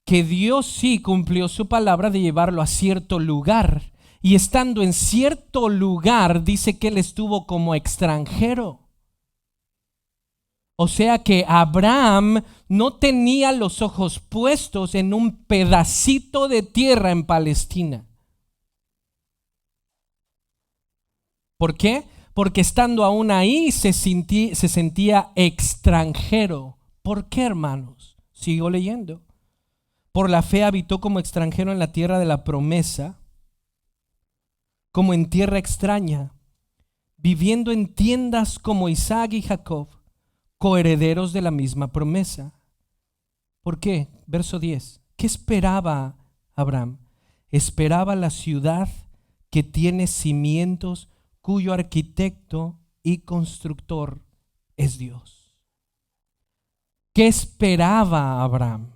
Que Dios sí cumplió su palabra de llevarlo a cierto lugar. Y estando en cierto lugar, dice que él estuvo como extranjero. O sea que Abraham no tenía los ojos puestos en un pedacito de tierra en Palestina. ¿Por qué? Porque estando aún ahí se sentía extranjero. ¿Por qué, hermanos? Sigo leyendo. Por la fe habitó como extranjero en la tierra de la promesa, como en tierra extraña, viviendo en tiendas como Isaac y Jacob, coherederos de la misma promesa. ¿Por qué? Verso 10. ¿Qué esperaba Abraham? Esperaba la ciudad que tiene cimientos, cuyo arquitecto y constructor es Dios. ¿Qué esperaba Abraham?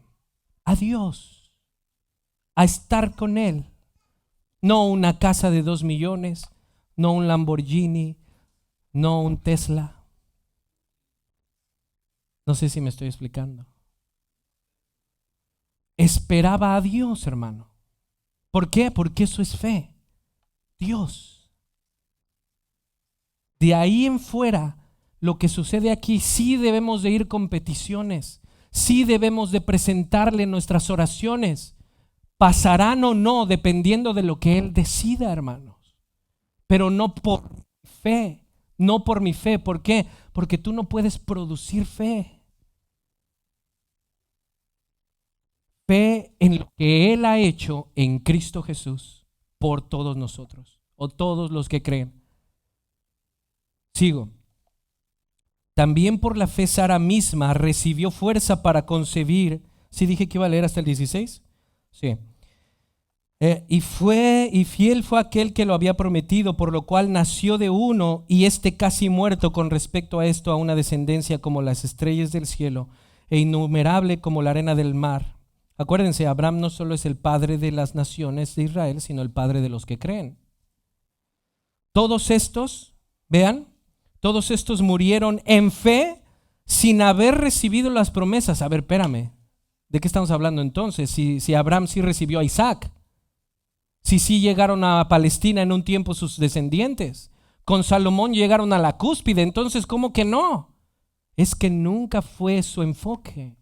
A Dios. a estar con Él. No una casa de 2 millones, no un Lamborghini, no un Tesla. No sé si me estoy explicando. Esperaba a Dios, hermano. ¿Por qué? Porque eso es fe. Dios. De ahí en fuera, lo que sucede aquí, sí debemos de ir con peticiones, sí debemos de presentarle nuestras oraciones. Pasarán o no, dependiendo de lo que Él decida, hermanos. Pero no por fe, no por mi fe. ¿Por qué? Porque tú no puedes producir fe. Fe en lo que Él ha hecho en Cristo Jesús por todos nosotros, o todos los que creen. Sigo. También por la fe Sara misma recibió fuerza para concebir. ¿Sí dije que iba a leer hasta el 16? Sí. Y fiel fue aquel que lo había prometido, por lo cual nació de uno, y casi muerto con respecto a esto, a una descendencia como las estrellas del cielo e innumerable como la arena del mar. Acuérdense, Abraham no solo es el padre de las naciones de Israel, sino el padre de los que creen. Todos estos, vean, todos estos murieron en fe sin haber recibido las promesas. A ver, espérame, ¿de qué estamos hablando entonces? Si Abraham sí recibió a Isaac, si sí llegaron a Palestina en un tiempo sus descendientes, con Salomón llegaron a la cúspide, entonces ¿cómo que no? Es que nunca fue su enfoque.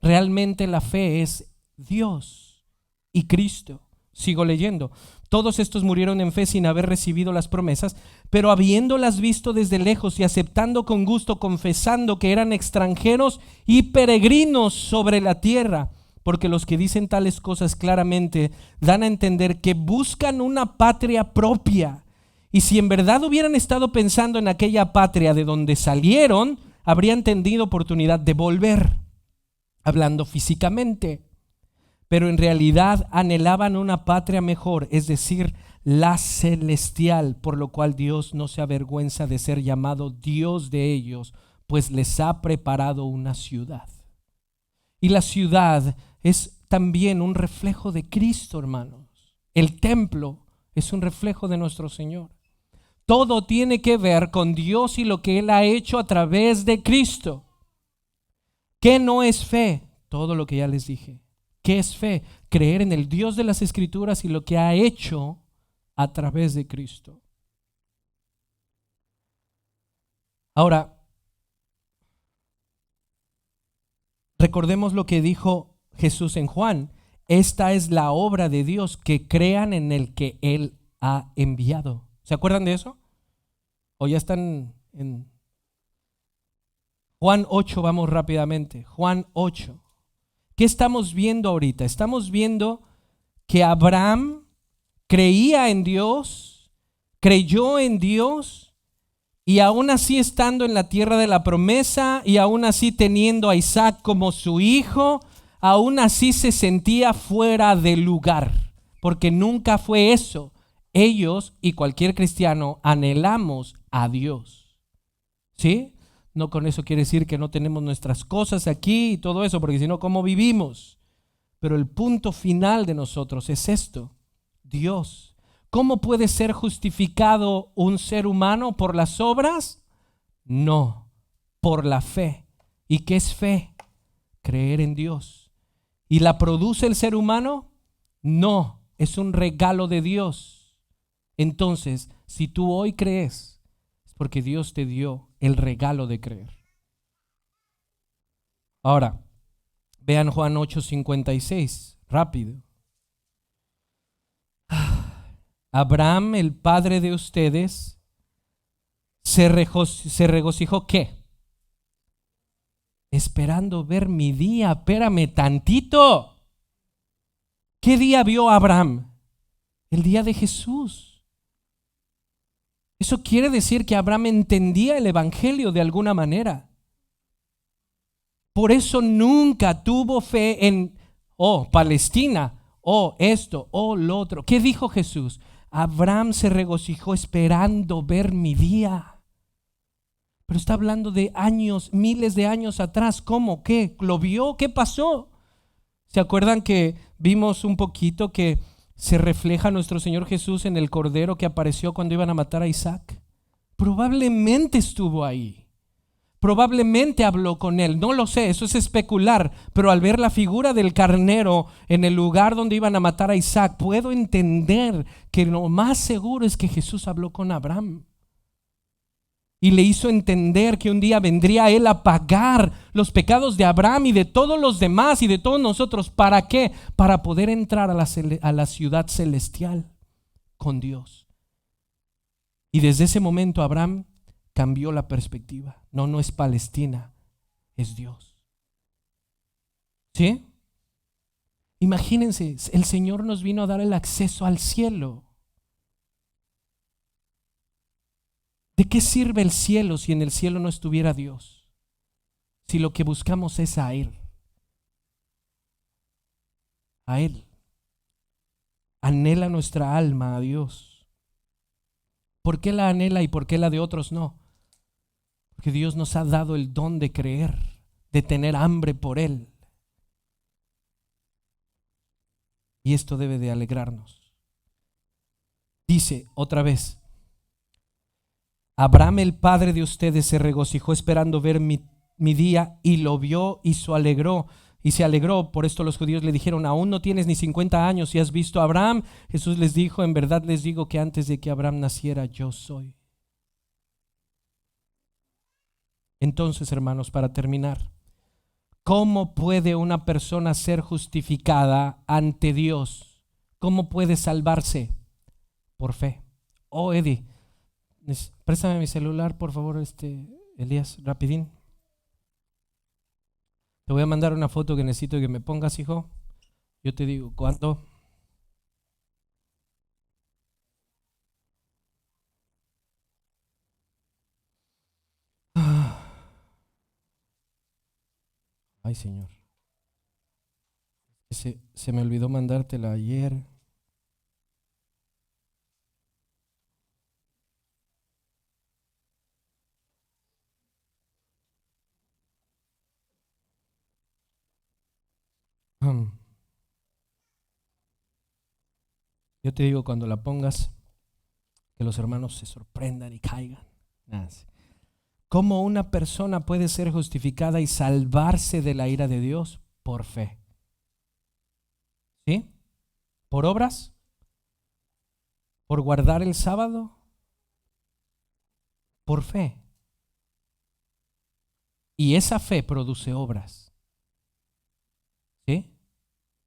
Realmente la fe es Dios y Cristo. Sigo leyendo. Todos estos murieron en fe sin haber recibido las promesas, pero habiéndolas visto desde lejos y aceptando con gusto, confesando que eran extranjeros y peregrinos sobre la tierra. Porque los que dicen tales cosas claramente dan a entender que buscan una patria propia. Y si en verdad hubieran estado pensando en aquella patria de donde salieron, habrían tenido oportunidad de volver, hablando físicamente. Pero en realidad anhelaban una patria mejor, es decir, la celestial, por lo cual Dios no se avergüenza de ser llamado Dios de ellos, pues les ha preparado una ciudad. Y la ciudad es también un reflejo de Cristo, hermanos. El templo es un reflejo de nuestro Señor. Todo tiene que ver con Dios y lo que Él ha hecho a través de Cristo. ¿Qué no es fe? Todo lo que ya les dije. ¿Qué es fe? Creer en el Dios de las Escrituras y lo que ha hecho a través de Cristo. Ahora, recordemos lo que dijo Jesús en Juan. Esta es la obra de Dios, que crean en el que Él ha enviado. ¿Se acuerdan de eso? ¿O ya están en Juan 8? Vamos rápidamente. Juan 8. ¿Qué estamos viendo ahorita? Estamos viendo que Abraham creía en Dios, creyó en Dios, y aún así estando en la tierra de la promesa y aún así teniendo a Isaac como su hijo, aún así se sentía fuera de lugar, porque nunca fue eso. Ellos y cualquier cristiano anhelamos a Dios. ¿Sí? No con eso quiere decir que no tenemos nuestras cosas aquí y todo eso, porque si no, ¿cómo vivimos? Pero el punto final de nosotros es esto: Dios. ¿Cómo puede ser justificado un ser humano? ¿Por las obras? No, por la fe. ¿Y qué es fe? Creer en Dios. ¿Y la produce el ser humano? No, es un regalo de Dios. Entonces, si tú hoy crees, es porque Dios te dio el regalo de creer. Ahora, vean Juan 8:56, rápido. Abraham, el padre de ustedes, se regocijó, ¿qué? Esperando ver mi día. Espérame tantito. ¿Qué día vio Abraham? El día de Jesús. Eso quiere decir que Abraham entendía el evangelio de alguna manera. Por eso nunca tuvo fe en, Palestina, esto, lo otro. ¿Qué dijo Jesús? Abraham se regocijó esperando ver mi día. Pero está hablando de años, miles de años atrás. ¿Cómo? ¿Qué? ¿Lo vio? ¿Qué pasó? ¿Se acuerdan que vimos un poquito que se refleja nuestro Señor Jesús en el cordero que apareció cuando iban a matar a Isaac? Probablemente estuvo ahí. Probablemente habló con él, no lo sé, eso es especular, pero al ver la figura del carnero en el lugar donde iban a matar a Isaac, puedo entender que lo más seguro es que Jesús habló con Abraham y le hizo entender que un día vendría él a pagar los pecados de Abraham y de todos los demás y de todos nosotros. ¿Para qué? Para poder entrar a la ciudad celestial con Dios. Y desde ese momento Abraham cambió la perspectiva. No es Palestina, es Dios. ¿Sí? Imagínense, el Señor nos vino a dar el acceso al cielo. ¿De qué sirve el cielo si en el cielo no estuviera Dios? Si lo que buscamos es a Él. A Él. Anhela nuestra alma a Dios. ¿Por qué la anhela y por qué la de otros no? Porque Dios nos ha dado el don de creer, de tener hambre por Él. Y esto debe de alegrarnos. Dice otra vez: Abraham, el padre de ustedes, se regocijó esperando ver mi día, y lo vio y se alegró. Por esto los judíos le dijeron: aún no tienes ni 50 años y has visto a Abraham. Jesús les dijo: en verdad les digo que antes de que Abraham naciera, yo soy. Entonces, hermanos, para terminar, ¿cómo puede una persona ser justificada ante Dios? ¿Cómo puede salvarse? Por fe. Oh, Eddie, préstame mi celular, por favor, Elías, rapidín. Te voy a mandar una foto que necesito que me pongas, hijo. Yo te digo cuándo. Ay, Señor. Se me olvidó mandártela ayer. Yo te digo cuando la pongas, que los hermanos se sorprendan y caigan. ¿Cómo una persona puede ser justificada y salvarse de la ira de Dios? Por fe. ¿Sí? ¿Por obras? ¿Por guardar el sábado? Por fe. Y esa fe produce obras. ¿Sí?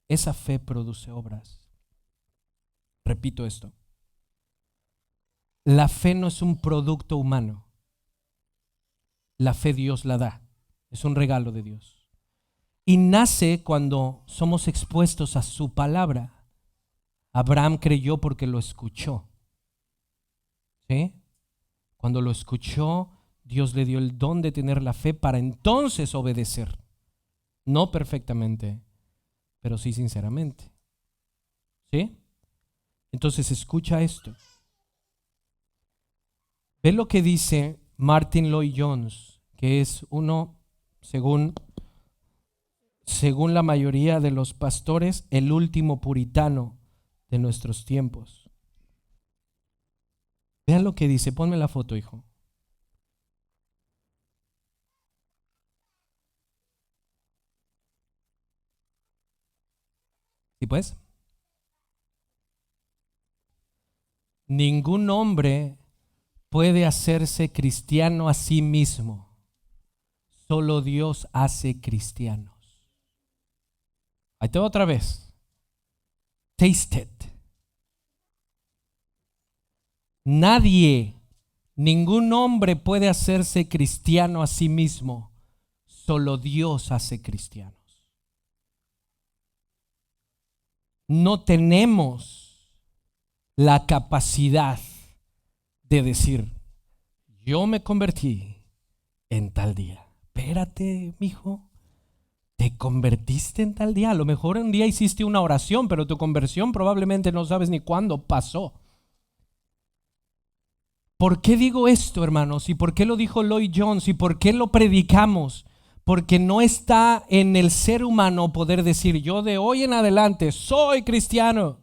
Esa fe produce obras. Repito esto. La fe no es un producto humano. La fe Dios la da. Es un regalo de Dios. Y nace cuando somos expuestos a su palabra. Abraham creyó porque lo escuchó. ¿Sí? Cuando lo escuchó, Dios le dio el don de tener la fe para entonces obedecer. No perfectamente, pero sí sinceramente. ¿Sí? Entonces escucha esto. Ve lo que dice Martin Lloyd-Jones, que es uno, según la mayoría de los pastores, el último puritano de nuestros tiempos. Vean lo que dice. Ponme la foto, hijo. ¿Sí pues? Ningún hombre puede hacerse cristiano a sí mismo. Solo Dios hace cristianos. Ahí te voy otra vez. Taste it. Ningún hombre puede hacerse cristiano a sí mismo. Solo Dios hace cristianos. No tenemos la capacidad de decir: yo me convertí en tal día. Espérate, mijo, te convertiste en tal día. A lo mejor un día hiciste una oración, pero tu conversión probablemente no sabes ni cuándo pasó. ¿Por qué digo esto, hermanos? ¿Y por qué lo dijo Lloyd Jones? ¿Y por qué lo predicamos? Porque no está en el ser humano poder decir, yo de hoy en adelante soy cristiano.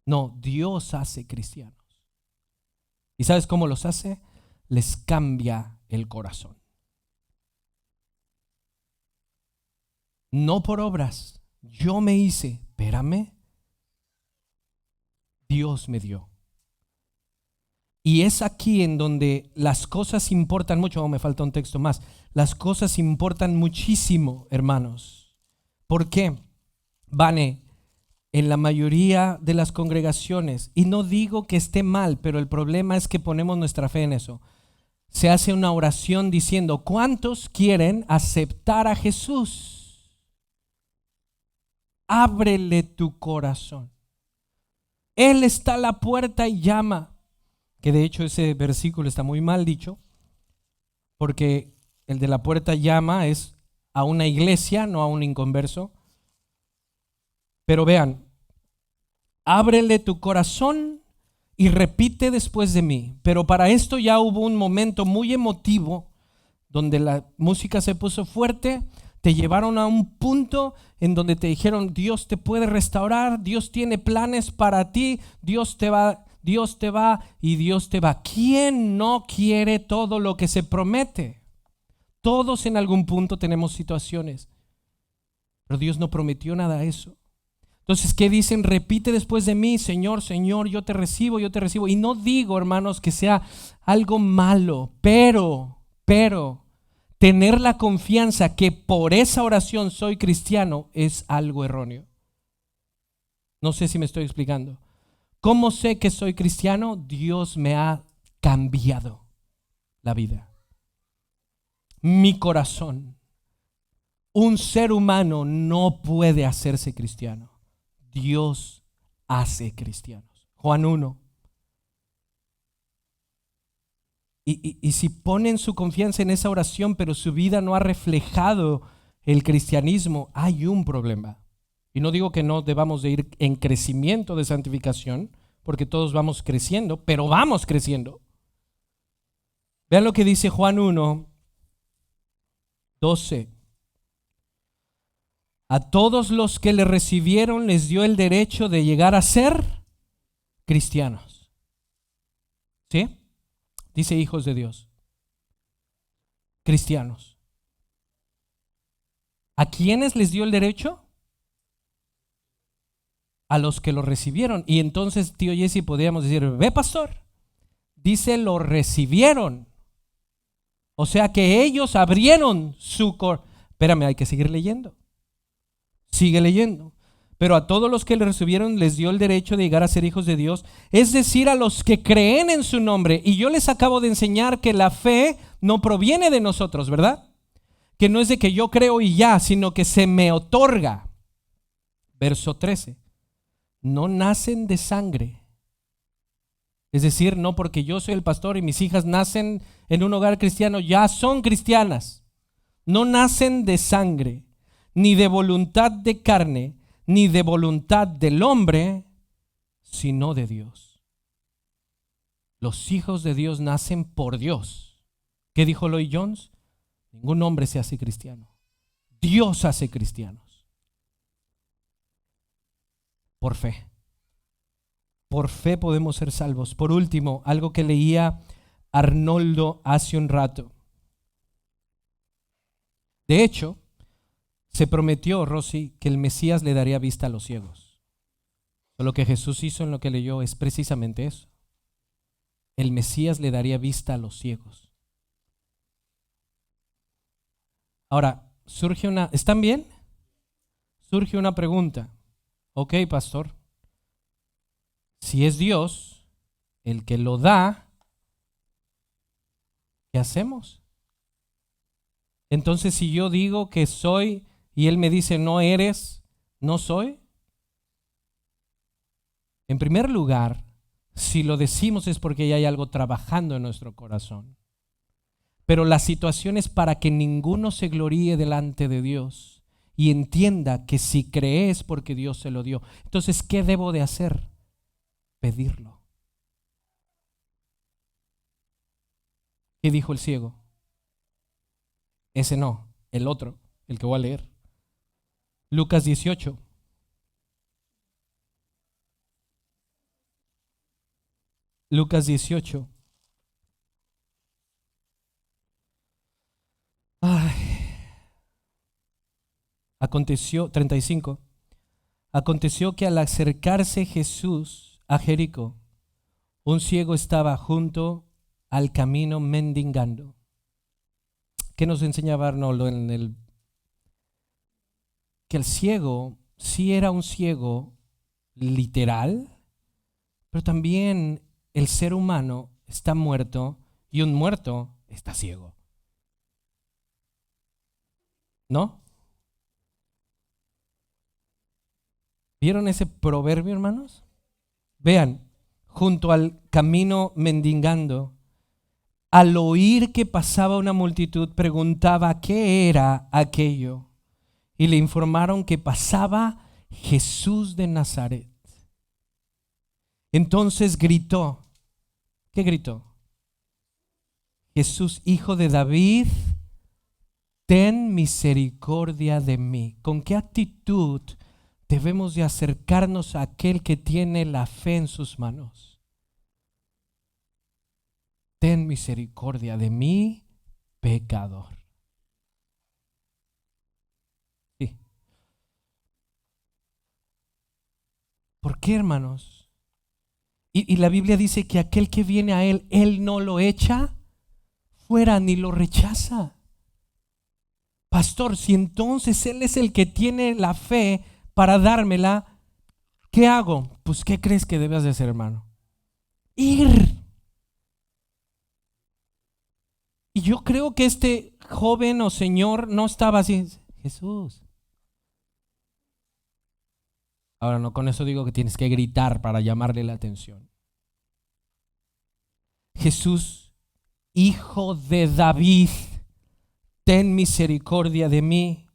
No, Dios hace cristianos. ¿Y sabes cómo los hace? Les cambia el corazón. No por obras. Yo me hice, espérame, Dios me dio. Y es aquí en donde las cosas importan mucho. Oh, me falta un texto más. Las cosas importan muchísimo, hermanos. ¿Por qué? Vane, en la mayoría de las congregaciones, y no digo que esté mal, pero el problema es que ponemos nuestra fe en eso. Se hace una oración diciendo, ¿cuántos quieren aceptar a Jesús? Ábrele tu corazón. Él está a la puerta y llama. Que de hecho ese versículo está muy mal dicho, porque el de la puerta llama es a una iglesia, no a un inconverso. Pero vean, ábrele tu corazón y repite después de mí. Pero para esto ya hubo un momento muy emotivo donde la música se puso fuerte, te llevaron a un punto en donde te dijeron, Dios te puede restaurar, Dios tiene planes para ti, Dios te va y Dios te va. ¿Quién no quiere todo lo que se promete? Todos en algún punto tenemos situaciones, pero Dios no prometió nada de eso. Entonces, ¿qué dicen? Repite después de mí, Señor, Señor, yo te recibo, yo te recibo. Y no digo, hermanos, que sea algo malo, pero tener la confianza que por esa oración soy cristiano es algo erróneo. No sé si me estoy explicando. ¿Cómo sé que soy cristiano? Dios me ha cambiado la vida, mi corazón. Un ser humano no puede hacerse cristiano. Dios hace cristianos. Juan 1. Y si ponen su confianza en esa oración, pero su vida no ha reflejado el cristianismo, hay un problema. Y no digo que no debamos de ir en crecimiento de santificación, porque todos vamos creciendo, pero vamos creciendo. Vean lo que dice Juan 1, 12. A todos los que le recibieron les dio el derecho de llegar a ser cristianos. ¿Sí? Dice hijos de Dios. Cristianos. ¿A quiénes les dio el derecho? A los que lo recibieron. Y entonces, tío Jesse, podríamos decir, ve pastor, dice lo recibieron. O sea que ellos abrieron su corazón. Espérame, hay que seguir leyendo. Sigue leyendo. Pero a todos los que le recibieron les dio el derecho de llegar a ser hijos de Dios, es decir, a los que creen en su nombre. Y yo les acabo de enseñar que la fe no proviene de nosotros, ¿verdad? Que no es de que yo creo y ya, sino que se me otorga. Verso 13. No nacen de sangre. Es decir, no porque yo soy el pastor y mis hijas nacen en un hogar cristiano, ya son cristianas. No nacen de sangre, ni de voluntad de carne, ni de voluntad del hombre, sino de Dios. Los hijos de Dios nacen por Dios. ¿Qué dijo Lloyd Jones? Ningún hombre se hace cristiano. Dios hace cristianos. Por fe. Por fe podemos ser salvos. Por último, algo que leía Arnoldo hace un rato. De hecho, se prometió, Rosy, que el Mesías le daría vista a los ciegos. Lo que Jesús hizo en lo que leyó es precisamente eso. El Mesías le daría vista a los ciegos. Ahora, surge una... ¿Están bien? Surge una pregunta. Ok, pastor. Si es Dios el que lo da, ¿qué hacemos? Entonces, si yo digo que soy y Él me dice no eres, no soy. En primer lugar, si lo decimos es porque ya hay algo trabajando en nuestro corazón. Pero la situación es para que ninguno se gloríe delante de Dios y entienda que si cree es porque Dios se lo dio. Entonces, ¿qué debo de hacer? Pedirlo. ¿Qué dijo el ciego? Ese no. el otro, el que voy a leer. Lucas 18. Lucas 18. Ay. Aconteció, 35. Aconteció que al acercarse Jesús a Jericó, un ciego estaba junto al camino mendigando. ¿Qué nos enseñaba Arnoldo en el? Que el ciego sí era un ciego literal, pero también el ser humano está muerto y un muerto está ciego. ¿No? ¿Vieron ese proverbio, hermanos? Vean, junto al camino mendigando, al oír que pasaba una multitud, preguntaba qué era aquello. Y le informaron que pasaba Jesús de Nazaret. Entonces gritó. ¿Qué gritó? Jesús, hijo de David, ten misericordia de mí. ¿Con qué actitud debemos de acercarnos a aquel que tiene la fe en sus manos? Ten misericordia de mí, pecador. Sí. ¿Por qué, hermanos? Y la Biblia dice que aquel que viene a Él, Él no lo echa fuera ni lo rechaza. Pastor, si entonces Él es el que tiene la fe para dármela, ¿qué hago? Pues ¿qué crees que debes de hacer, hermano? Ir. Y yo creo que este joven o señor no estaba así, Jesús. Ahora no con eso digo que tienes que gritar para llamarle la atención. Jesús, hijo de David, ten misericordia de mí.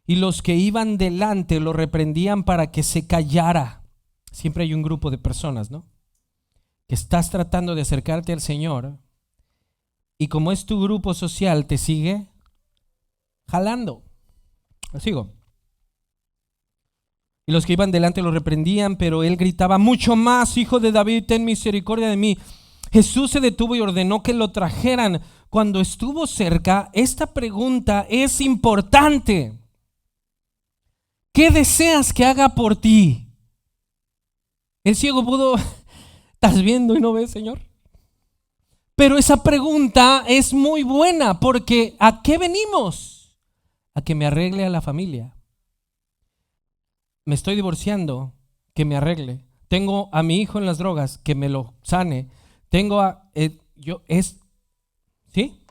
Y los que iban delante lo reprendían para que se callara. Siempre hay un grupo de personas, ¿no? Que estás tratando de acercarte al Señor y como es tu grupo social te sigue jalando. Lo sigo. Y los que iban delante lo reprendían, pero él gritaba, mucho más, hijo de David, ten misericordia de mí. Jesús se detuvo y ordenó que lo trajeran. Cuando estuvo cerca, esta pregunta es importante. ¿Qué deseas que haga por ti? El ciego pudo, ¿estás viendo y no ves, Señor? Pero esa pregunta es muy buena porque ¿a qué venimos? A que me arregle a la familia. Me estoy divorciando, que me arregle. Tengo a mi hijo en las drogas, que me lo sane. Tengo a ¿sí?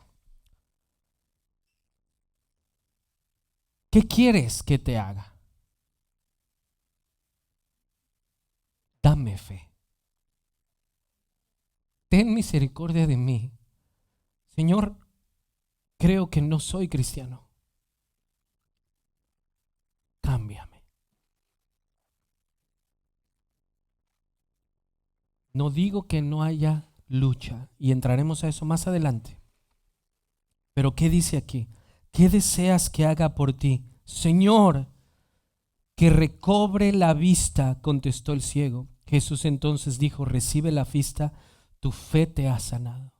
¿Qué quieres que te haga? Dame fe. Ten misericordia de mí. Señor, creo que no soy cristiano. Cámbiame. No digo que no haya lucha y entraremos a eso más adelante. Pero ¿qué dice aquí? ¿Qué deseas que haga por ti? Señor, que recobre la vista, contestó el ciego. Jesús entonces dijo, recibe la vista, tu fe te ha sanado.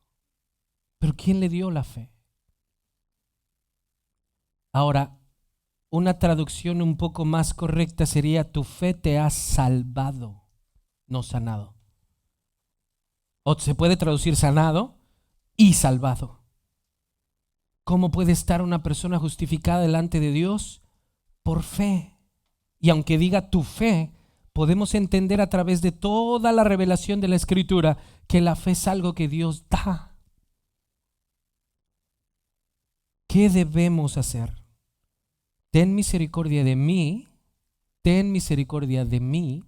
¿Pero quién le dio la fe? Ahora, una traducción un poco más correcta sería, tu fe te ha salvado, no sanado. O se puede traducir sanado y salvado. ¿Cómo puede estar una persona justificada delante de Dios? Por fe. Y aunque diga tu fe, podemos entender a través de toda la revelación de la Escritura que la fe es algo que Dios da. ¿Qué debemos hacer? Ten misericordia de mí, ten misericordia de mí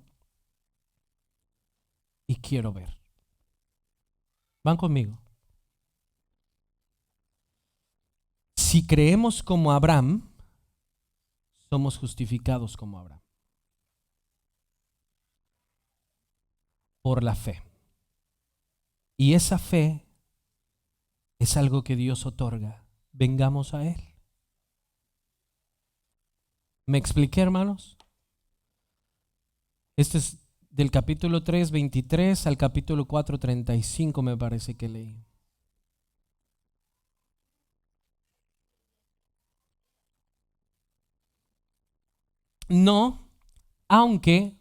y quiero ver. ¿Van conmigo? Si creemos como Abraham, somos justificados como Abraham. Por la fe. Y esa fe es algo que Dios otorga. Vengamos a Él. ¿Me expliqué, hermanos? Este es del capítulo 3, 23 al capítulo 4, 35, me parece que leí. No, aunque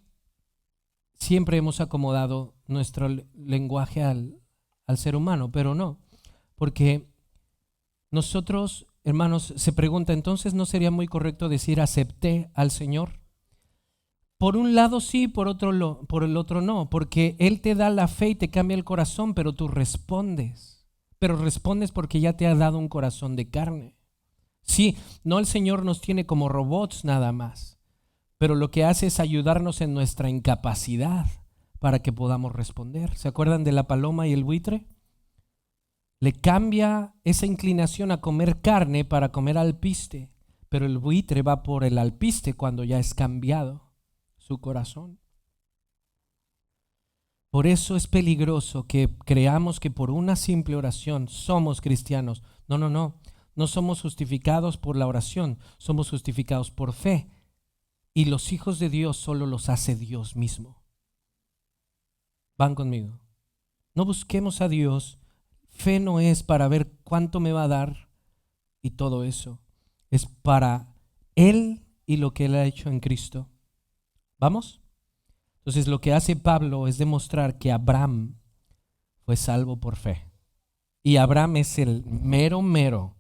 siempre hemos acomodado nuestro lenguaje al ser humano, pero no, porque nosotros, hermanos, se pregunta, entonces ¿no sería muy correcto decir acepté al Señor? Por un lado sí, por el otro no, porque Él te da la fe y te cambia el corazón, pero tú respondes. Pero respondes porque ya te ha dado un corazón de carne. Sí, no, el Señor nos tiene como robots nada más, pero lo que hace es ayudarnos en nuestra incapacidad para que podamos responder. ¿Se acuerdan de la paloma y el buitre? Le cambia esa inclinación a comer carne para comer alpiste, pero el buitre va por el alpiste cuando ya es cambiado su corazón. Por eso es peligroso que creamos que por una simple oración somos cristianos. No, no, no. No somos justificados por la oración, somos justificados por fe. Y los hijos de Dios solo los hace Dios mismo. ¿Van conmigo? No busquemos a Dios. Fe no es para ver cuánto me va a dar y todo eso. Es para Él y lo que Él ha hecho en Cristo. ¿Vamos? Entonces lo que hace Pablo es demostrar que Abraham fue salvo por fe. Y Abraham es el mero mero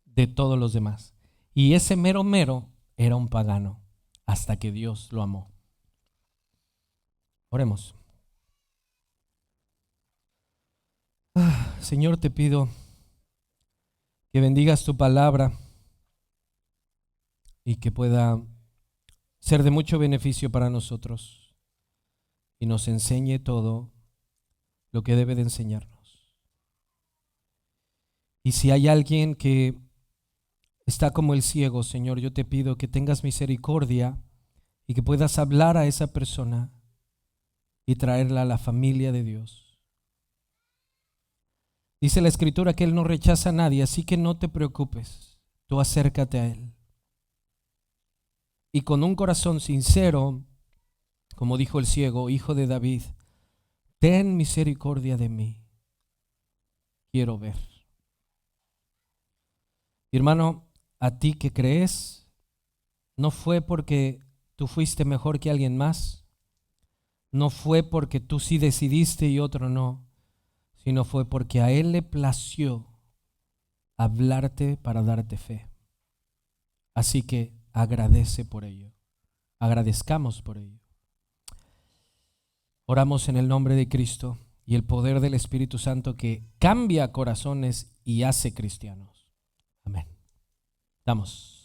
de todos los demás. Y ese mero mero era un pagano hasta que Dios lo amó. Oremos. Señor, te pido que bendigas tu palabra y que pueda ser de mucho beneficio para nosotros y nos enseñe todo lo que debe de enseñarnos. Y si hay alguien que está como el ciego, Señor, yo te pido que tengas misericordia y que puedas hablar a esa persona y traerla a la familia de Dios. Dice la Escritura que Él no rechaza a nadie, así que no te preocupes, tú acércate a Él. Y con un corazón sincero, como dijo el ciego, hijo de David, ten misericordia de mí, quiero ver. Hermano, a ti que crees, no fue porque tú fuiste mejor que alguien más, no fue porque tú sí decidiste y otro no, sino fue porque a Él le plació hablarte para darte fe. Así que agradece por ello, agradezcamos por ello. Oramos en el nombre de Cristo y el poder del Espíritu Santo que cambia corazones y hace cristianos. Amén. Damos.